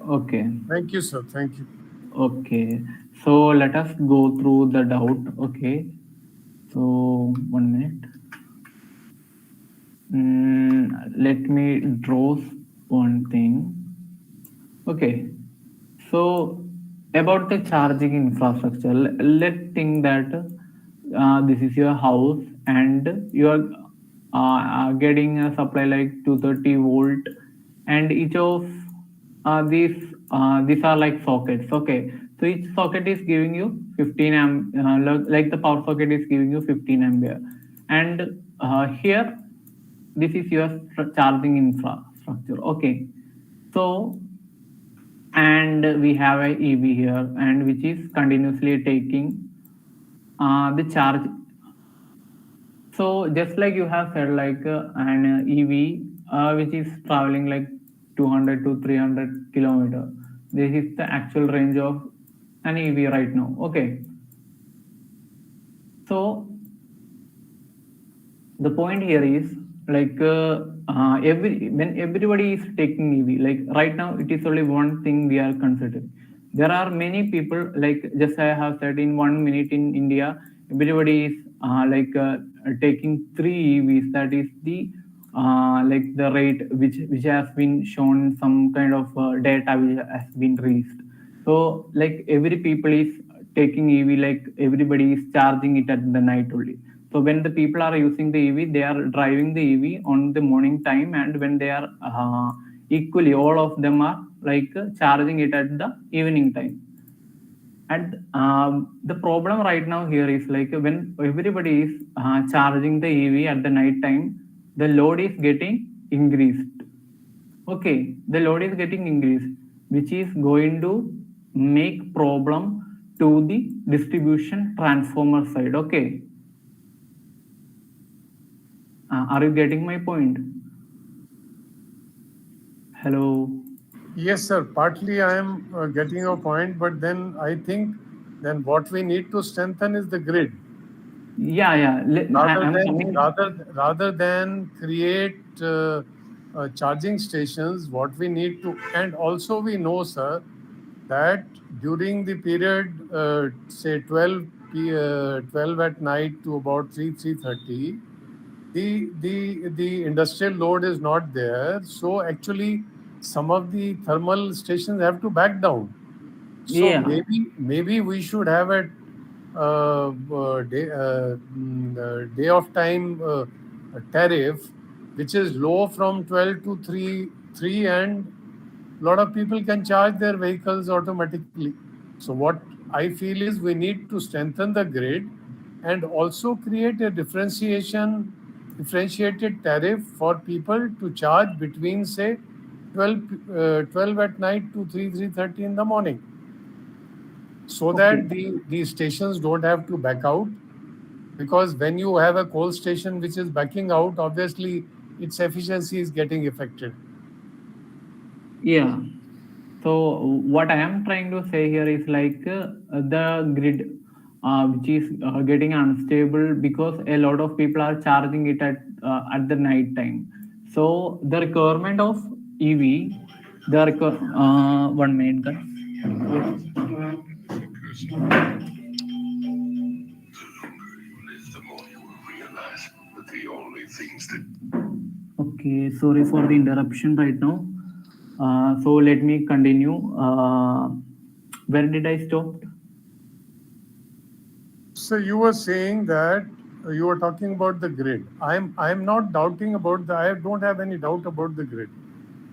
Okay, thank you, sir. Thank you. okay. So let us go through the doubt. Okay, so 1 minute. Let me draw one thing. Okay, so about the charging infrastructure, let's think that this is your house and you are getting a supply like 230 volt, and each of these are like sockets. Okay, so each socket is giving you 15 amp, like the power socket is giving you 15 ampere, and here this is your charging infrastructure. Okay, so and we have a EV here, and which is continuously taking the charge. So just like you have said, like an EV which is traveling like 200 to 300 kilometer. This is the actual range of an EV right now. Okay, so the point here is like every when everybody is taking EV, like right now it is only one thing we are considering. There are many people, like just I have said, in 1 minute in India, everybody is taking three EVs. That is the like the rate which has been shown, some kind of data which has been released. So like every people is taking EV, like everybody is charging it at the night only. So when the people are using the EV, they are driving the EV on the morning time, and when they are equally, all of them are like charging it at the evening time. And the problem right now here is like when everybody is charging the EV at the night time, the load is getting increased. Okay, the load is getting increased, which is going to make problem to the distribution transformer side. Okay, are you getting my point? Hello. Yes, sir. Partly I am getting your point, but then I think then what we need to strengthen is the grid Yeah, yeah. I'm coming. rather than create charging stations. What we need to, and also we know, sir, that during the period say 12 12 at night to about 3:30, the industrial load is not there. So actually, some of the thermal stations have to back down. So Yeah. maybe we should have a day of time a tariff which is low from 12 to 3, and a lot of people can charge their vehicles automatically. So what I feel is we need to strengthen the grid and also create a differentiated tariff for people to charge between say 12 at night to 3:30 in the morning, so that Okay. the stations don't have to back out, because when you have a coal station which is backing out, obviously its efficiency is getting affected. Yeah. So what I am trying to say here is like the grid, which is getting unstable because a lot of people are charging it at the night time. So the requirement of EV, one minute, guys. Okay, sorry for the interruption right now. So let me continue. Where did I stop? So you were saying that you were talking about the grid. I'm not doubting about the. I don't have any doubt about the grid.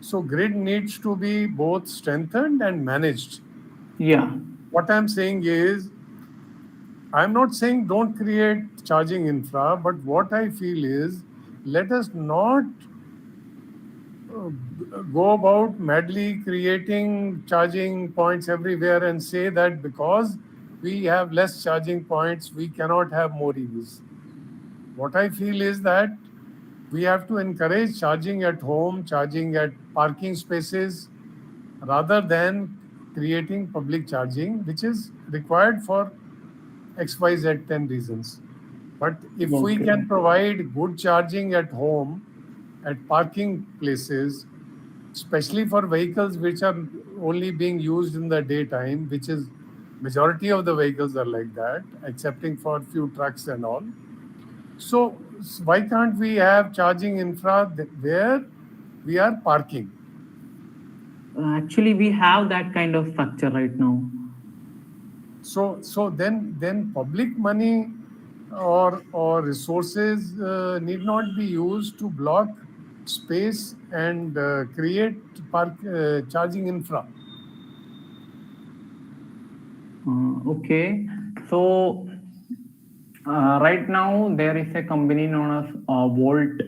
So grid needs to be both strengthened and managed. Yeah. What I'm saying is, I'm not saying don't create charging infra, but what I feel is, let us not uh, go about madly creating charging points everywhere and say that because we have less charging points, we cannot have more EVs. What I feel is that we have to encourage charging at home, charging at parking spaces, rather than creating public charging, which is required for XYZ 10 reasons. But if we Okay. can provide good charging at home, at parking places, especially for vehicles which are only being used in the daytime, which is majority of the vehicles are like that, excepting for few trucks and all. So why can't we have charging infra where we are parking? Actually, we have that kind of structure right now. So then public money or resources need not be used to block space and create park charging infra. Okay. So right now there is a company known as Volt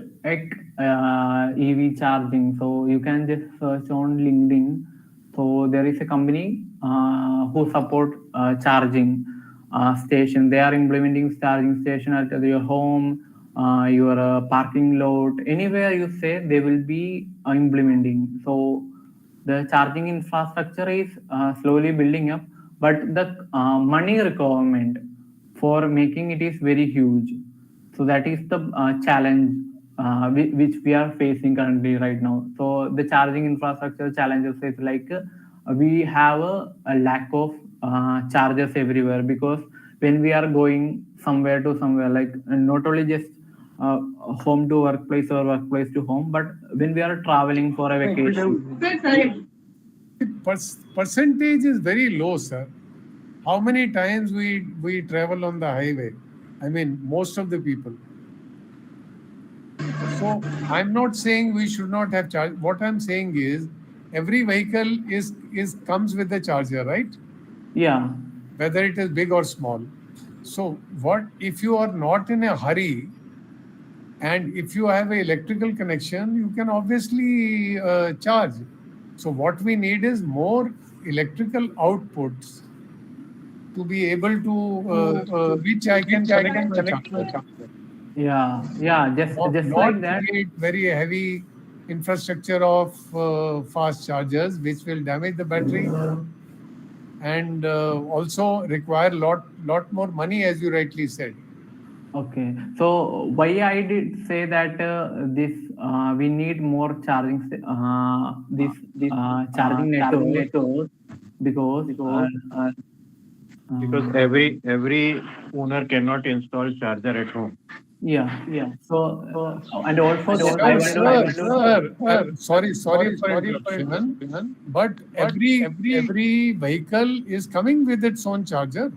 EV charging. So you can just search on LinkedIn. So there is a company who support charging station. They are implementing charging station at your home, your parking lot, anywhere you say they will be implementing. So the charging infrastructure is slowly building up, but the money requirement for making it is very huge. So that is the challenge which we are facing currently right now. So the charging infrastructure challenges is like we have a lack of chargers everywhere, because when we are going somewhere to somewhere, like not only just uh, home to workplace or workplace to home, but when we are traveling for a vacation. Percentage is very low, sir. How many times we travel on the highway? I mean, most of the people. So I'm not saying we should not have charge. What I'm saying is every vehicle is comes with a charger, right? Yeah. Whether it is big or small. So what if you are not in a hurry, and if you have an electrical connection, you can obviously charge. So what we need is more electrical outputs to be able to which I can connect my charger. Yeah, just Not like that. create very heavy infrastructure of fast chargers, which will damage the battery and also require lot more money, as you rightly said. Okay, so why I did say that this we need more charging this charging network, because Because every owner cannot install charger at home. Yeah. So and also Sir, I want to. sorry for interruption, but every vehicle is coming with its own charger.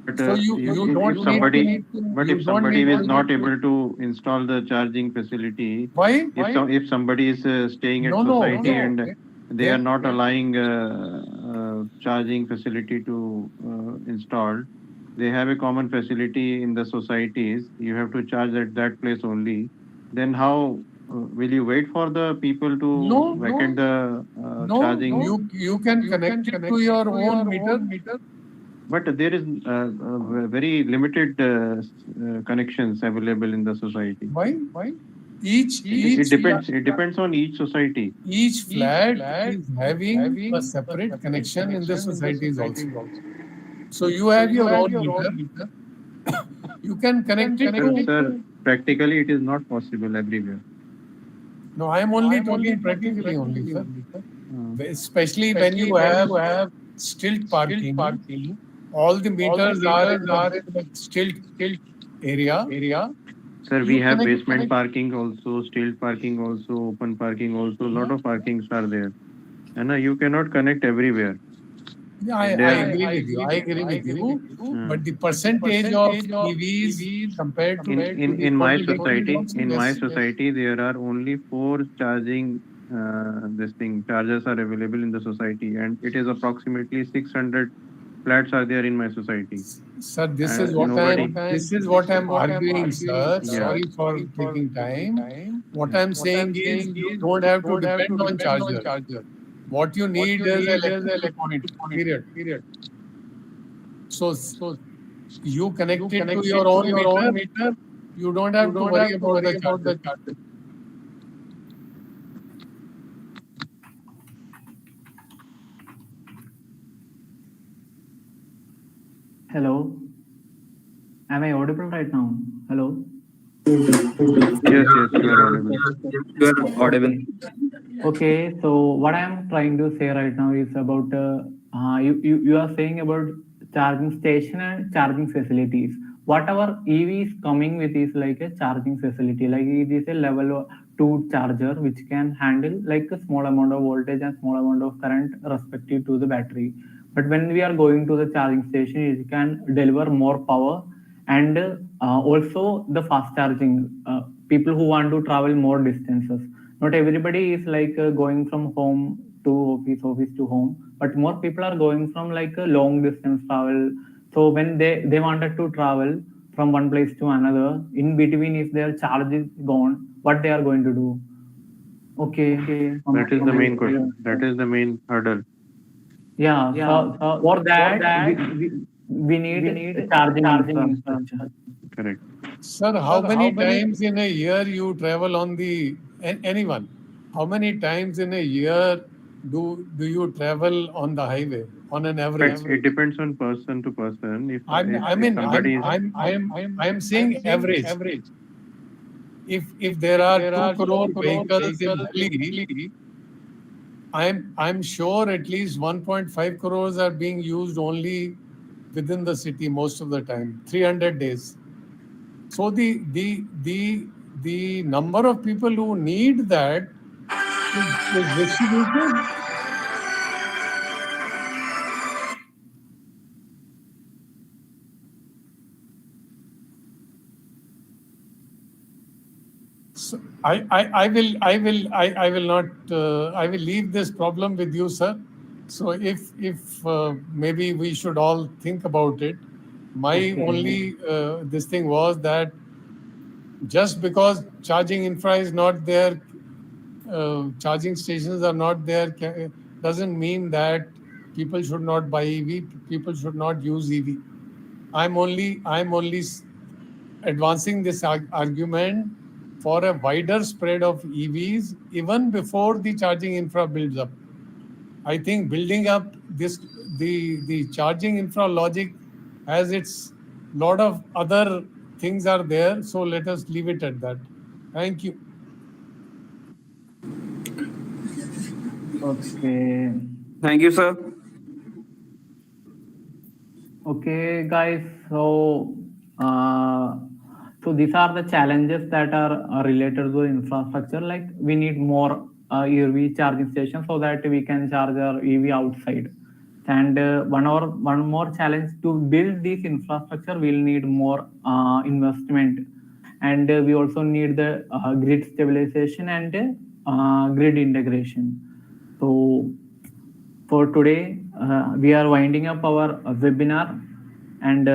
But So you don't if need somebody, to, but you if don't somebody need is to. not able to install the charging facility, Why? if somebody is staying at No, society and they are Then not allowing charging facility to install, they have a common facility in the societies. You have to charge at that place only. Then how will you wait for the people to vacate the charging? you can connect it to your own meter. But there is very limited connections available in the society. Why? Each It depends on each society. each flat is having a separate connection in the societies also. So you have your own meter. You can connect it to. Sir, practically it is not possible everywhere. No, I am only talking practically only, sir. Especially when you have stilt parking, all the meters are in the stilt area. Sir, we You have connect. basement parking also, stilt parking also, open parking also. A lot of parkings are there. And you cannot connect everywhere. Yeah, I agree with you. I agree with you. But the percentage of EVs compared to the In my total vehicles, society, yes. there are only 4 charging chargers are available in the society, and it is approximately 600 flats are there in my society. Sir, this is what I'm arguing, sir. Yeah. Sorry for taking time. What I'm saying is you don't have to depend on charger. What you need is electric point. Period. So you connect it to your own meter. You don't have to worry about the charger. Hello. Am I audible right now? Hello. Yes, you are audible. You are audible. Okay, so what I am trying to say right now is about you are saying about charging station and charging facilities. Whatever EV is coming with is like a charging facility, like it is a level 2 charger which can handle like a small amount of voltage and small amount of current respective to the battery. But when we are going to the charging station, it can deliver more power and also the fast charging. People who want to travel more distances, not everybody is like going from home to office to home, but more people are going from like a long distance travel. So when they wanted to travel from one place to another, in between if their charge is gone, what they are going to do? Okay. That is the main question. That is the main hurdle. Yeah, so for that we need a charging infrastructure. Correct. Sir, how many times in a year you travel on the anyone? How many times in a year do you travel on the highway on an average? It depends on person to person. If I'm saying average. If there are 2 crore vehicles in Delhi, I'm sure at least 1.5 crores are being used only within the city most of the time, 300 days. So the number of people who need that is distributed. So I will not I will leave this problem with you, sir. So if maybe we should all think about it. My only this thing was that just because charging infra is not there, charging stations are not there, doesn't mean that people should not buy EV, people should not use EV. I'm only advancing this argument for a wider spread of EVs even before the charging infra builds up. I think building up the charging infra logic has its lot of other things are there. So let us leave it at that. Thank you. Okay. Thank you, sir. Okay, guys. Uh, so these are the challenges that are related to infrastructure. Like we need more EV charging stations so that we can charge our EV outside. And one more challenge to build this infrastructure, we'll need more investment, and we also need the grid stabilization and grid integration. So for today, we are winding up our webinar, and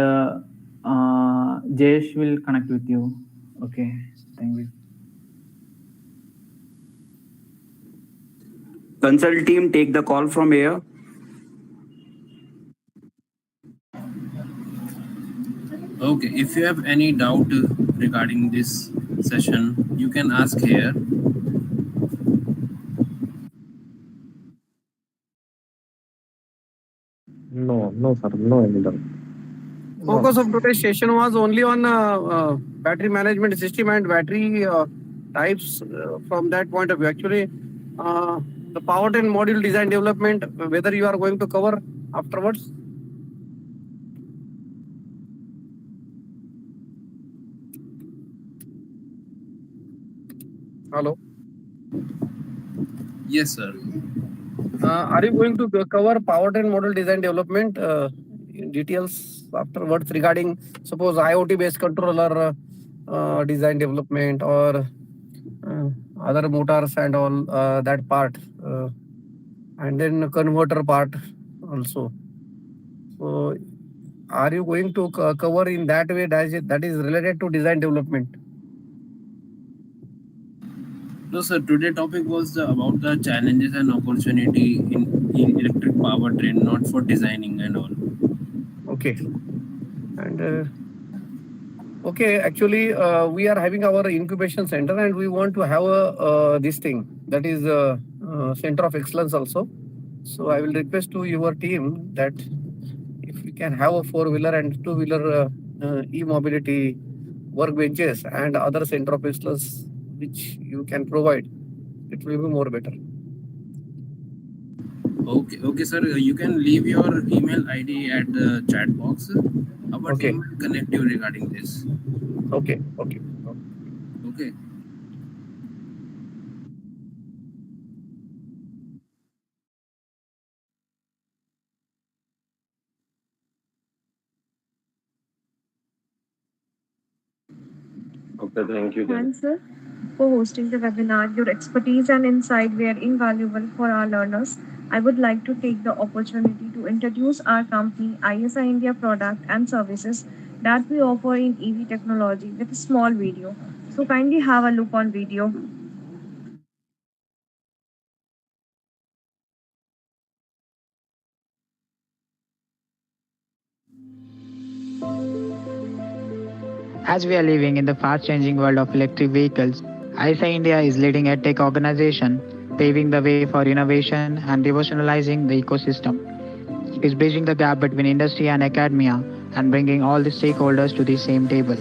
Jayesh will connect with you. Okay, thank you. Consult team, take the call from here. Okay, if you have any doubt regarding this session, you can ask here. No, sir. No, any doubt. Focus of today's session was only on battery management system and battery types from that point of view. Actually, the powertrain module design development, whether you are going to cover afterwards. Hello. Yes, sir. Are you going to cover powertrain model design development in details afterwards regarding suppose IoT based controller design development or other motors and all that part and then converter part also. So are you going to cover in that way that is related to design development? No, sir. Today topic was about the challenges and opportunity in electric powertrain, not for designing and all. Okay. And okay, actually, we are having our incubation center, and we want to have this thing that is center of excellence also. So I will request to your team that if we can have a 4-wheeler and 2-wheeler e-mobility workbenches and other center of excellence which you can provide, it will be more better. Okay, sir. You can leave your email ID at the chat box. Our team will connect you regarding this. Okay. Okay. Okay, thank you then. Thanks, sir, for hosting the webinar. Your expertise and insight were invaluable for our learners. I would like to take the opportunity to introduce our company, ISI India product and services that we offer in EV technology with a small video. So kindly have a look on video. As we are living in the fast changing world of electric vehicles, ISA India is leading a tech organization, paving the way for innovation and revolutionizing the ecosystem. It is bridging the gap between industry and academia and bringing all the stakeholders to the same table.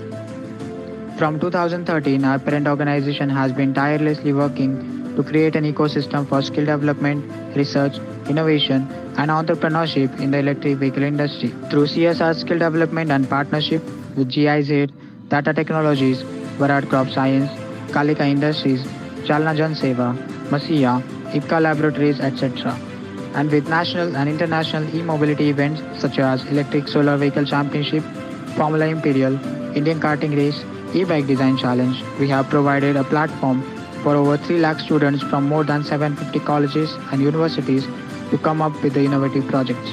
From 2013, our parent organization has been tirelessly working to create an ecosystem for skill development, research, innovation, and entrepreneurship in the electric vehicle industry. Through CSR skill development and partnership with GIZ, Tata Technologies, Bharat Crop Science, Kalika Industries, Chalna Jan Seva, Masiya, IPCA Laboratories, etc. And with national and international e-mobility events such as Electric Solar Vehicle Championship, Formula Imperial, Indian Karting Race, e-bike design challenge, we have provided a platform for over 3 lakh students from more than 750 colleges and universities to come up with the innovative projects.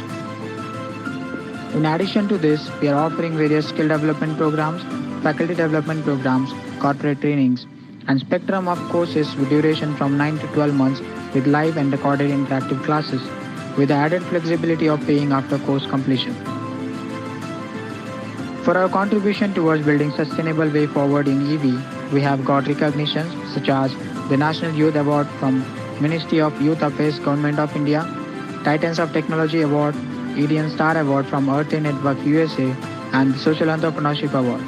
In addition to this, we are offering various skill development programs, faculty development programs, corporate trainings, and spectrum of courses with duration from 9 to 12 months with live and recorded interactive classes, with the added flexibility of paying after course completion. For our contribution towards building sustainable way forward in EV, we have got recognitions such as the National Youth Award from Ministry of Youth Affairs, Government of India, Titans of Technology Award, EDN Star Award from Earth Day Network USA, and the Social Entrepreneurship Award.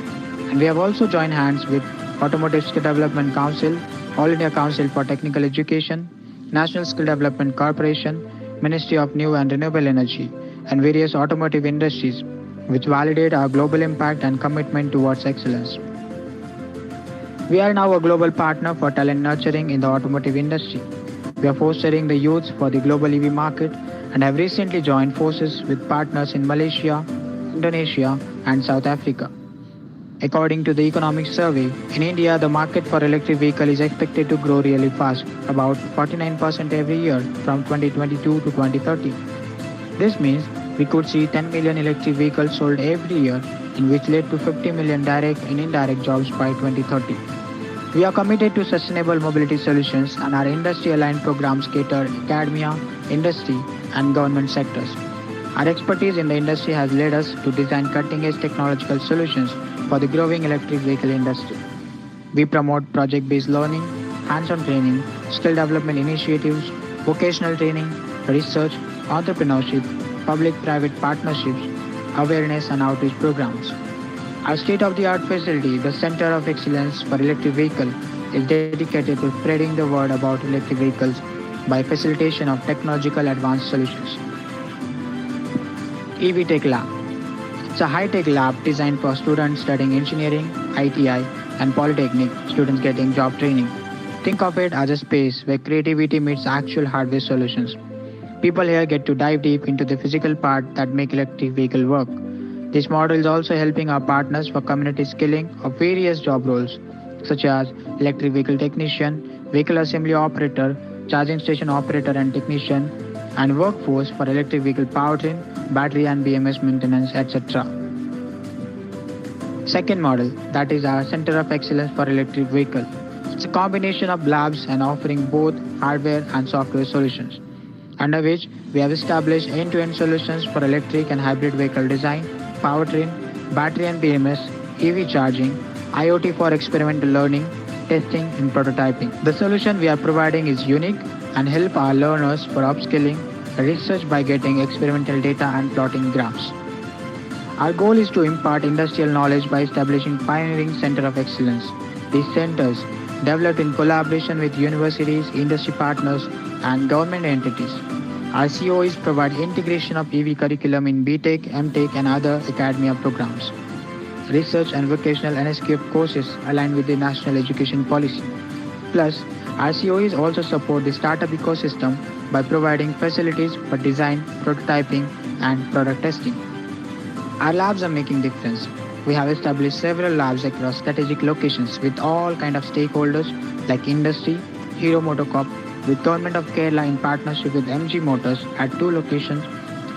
And we have also joined hands with Automotive Skill Development Council, All India Council for Technical Education, National Skill Development Corporation, Ministry of New and Renewable Energy, and various automotive industries which validate our global impact and commitment towards excellence. We are now a global partner for talent nurturing in the automotive industry. We are fostering the youth for the global EV market and have recently joined forces with partners in Malaysia, Indonesia, and South Africa. According to the economic survey, in India, the market for electric vehicle is expected to grow really fast, about 49% every year from 2022 to 2030. This means we could see 10 million electric vehicles sold every year, in which led to 50 million direct and indirect jobs by 2030. We are committed to sustainable mobility solutions and our industry-aligned programs cater academia, industry, and government sectors. Our expertise in the industry has led us to design cutting-edge technological solutions for the growing electric vehicle industry. We promote project-based learning, hands-on training, skill development initiatives, vocational training, research, entrepreneurship, public-private partnerships, awareness and outreach programs. Our state-of-the-art facility, the Center of Excellence for Electric Vehicle, is dedicated to spreading the word about electric vehicles by facilitation of technological advanced solutions. EV Tech Lab. It's a high-tech lab designed for students studying engineering, ITI, and polytechnic students getting job training. Think of it as a space where creativity meets actual hardware solutions. People here get to dive deep into the physical part that make electric vehicle work. This model is also helping our partners for community skilling of various job roles, such as electric vehicle technician, vehicle assembly operator, charging station operator and technician, and workforce for electric vehicle powertrain, battery and BMS maintenance, etc. Second model, that is our Center of Excellence for Electric Vehicle. It's a combination of labs and offering both hardware and software solutions, under which we have established end-to-end solutions for electric and hybrid vehicle design, powertrain, battery and BMS, EV charging, IoT for experimental learning, testing and prototyping. The solution we are providing is unique and help our learners for upskilling, research by getting experimental data and plotting graphs. Our goal is to impart industrial knowledge by establishing pioneering center of excellence. These centers, developed in collaboration with universities, industry partners, and government entities. Our COEs provide integration of EV curriculum in BTech, MTech, and other academia programs. Research and vocational NSQF courses aligned with the national education policy. Plus, our COEs also support the startup ecosystem by providing facilities for design, prototyping, and product testing. Our labs are making difference. We have established several labs across strategic locations with all kind of stakeholders like industry, Hero Motocorp, with Government of Kerala in partnership with MG Motors at 2 locations,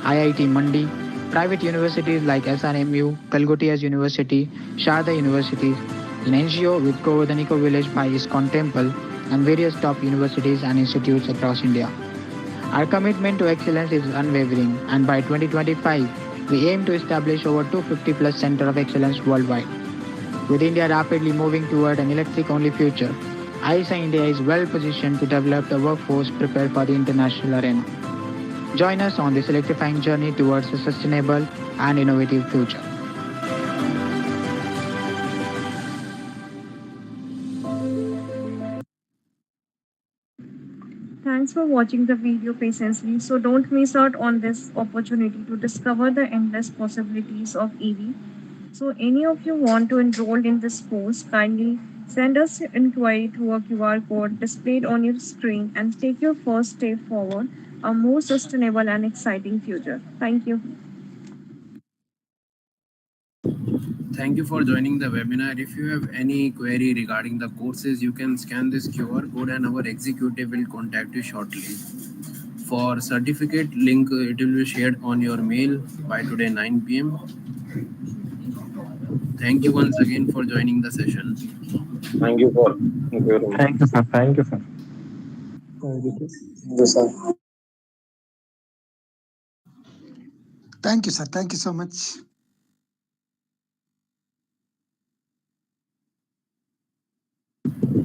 IIT Mandi, private universities like SRMU, Calcutta University, Sharda University, an NGO with Govardhaniko Village by ISKCON Temple, and various top universities and institutes across India. Our commitment to excellence is unwavering, and by 2025, we aim to establish over 250 plus Center of Excellence worldwide. With India rapidly moving toward an electric-only future, ISA India is well positioned to develop the workforce prepared for the international arena. Join us on this electrifying journey towards a sustainable and innovative future. Thanks for watching the video patiently. So don't miss out on this opportunity to discover the endless possibilities of EV. So any of you want to enroll in this course, kindly send us your inquiry through a QR code displayed on your screen and take your first step forward a more sustainable and exciting future. Thank you. Thank you for joining the webinar. If you have any query regarding the courses, you can scan this QR code and our executive will contact you shortly. For certificate link, it will be shared on your mail by today 9 p.m. Thank you once again for joining the session. Thank you very much. Thank you, sir. Thank you, sir. Yes, sir. Thank you, sir. Thank you so much.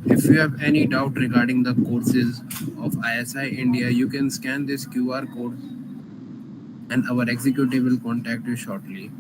If you have any doubt regarding the courses of ISI India, you can scan this QR code and our executive will contact you shortly.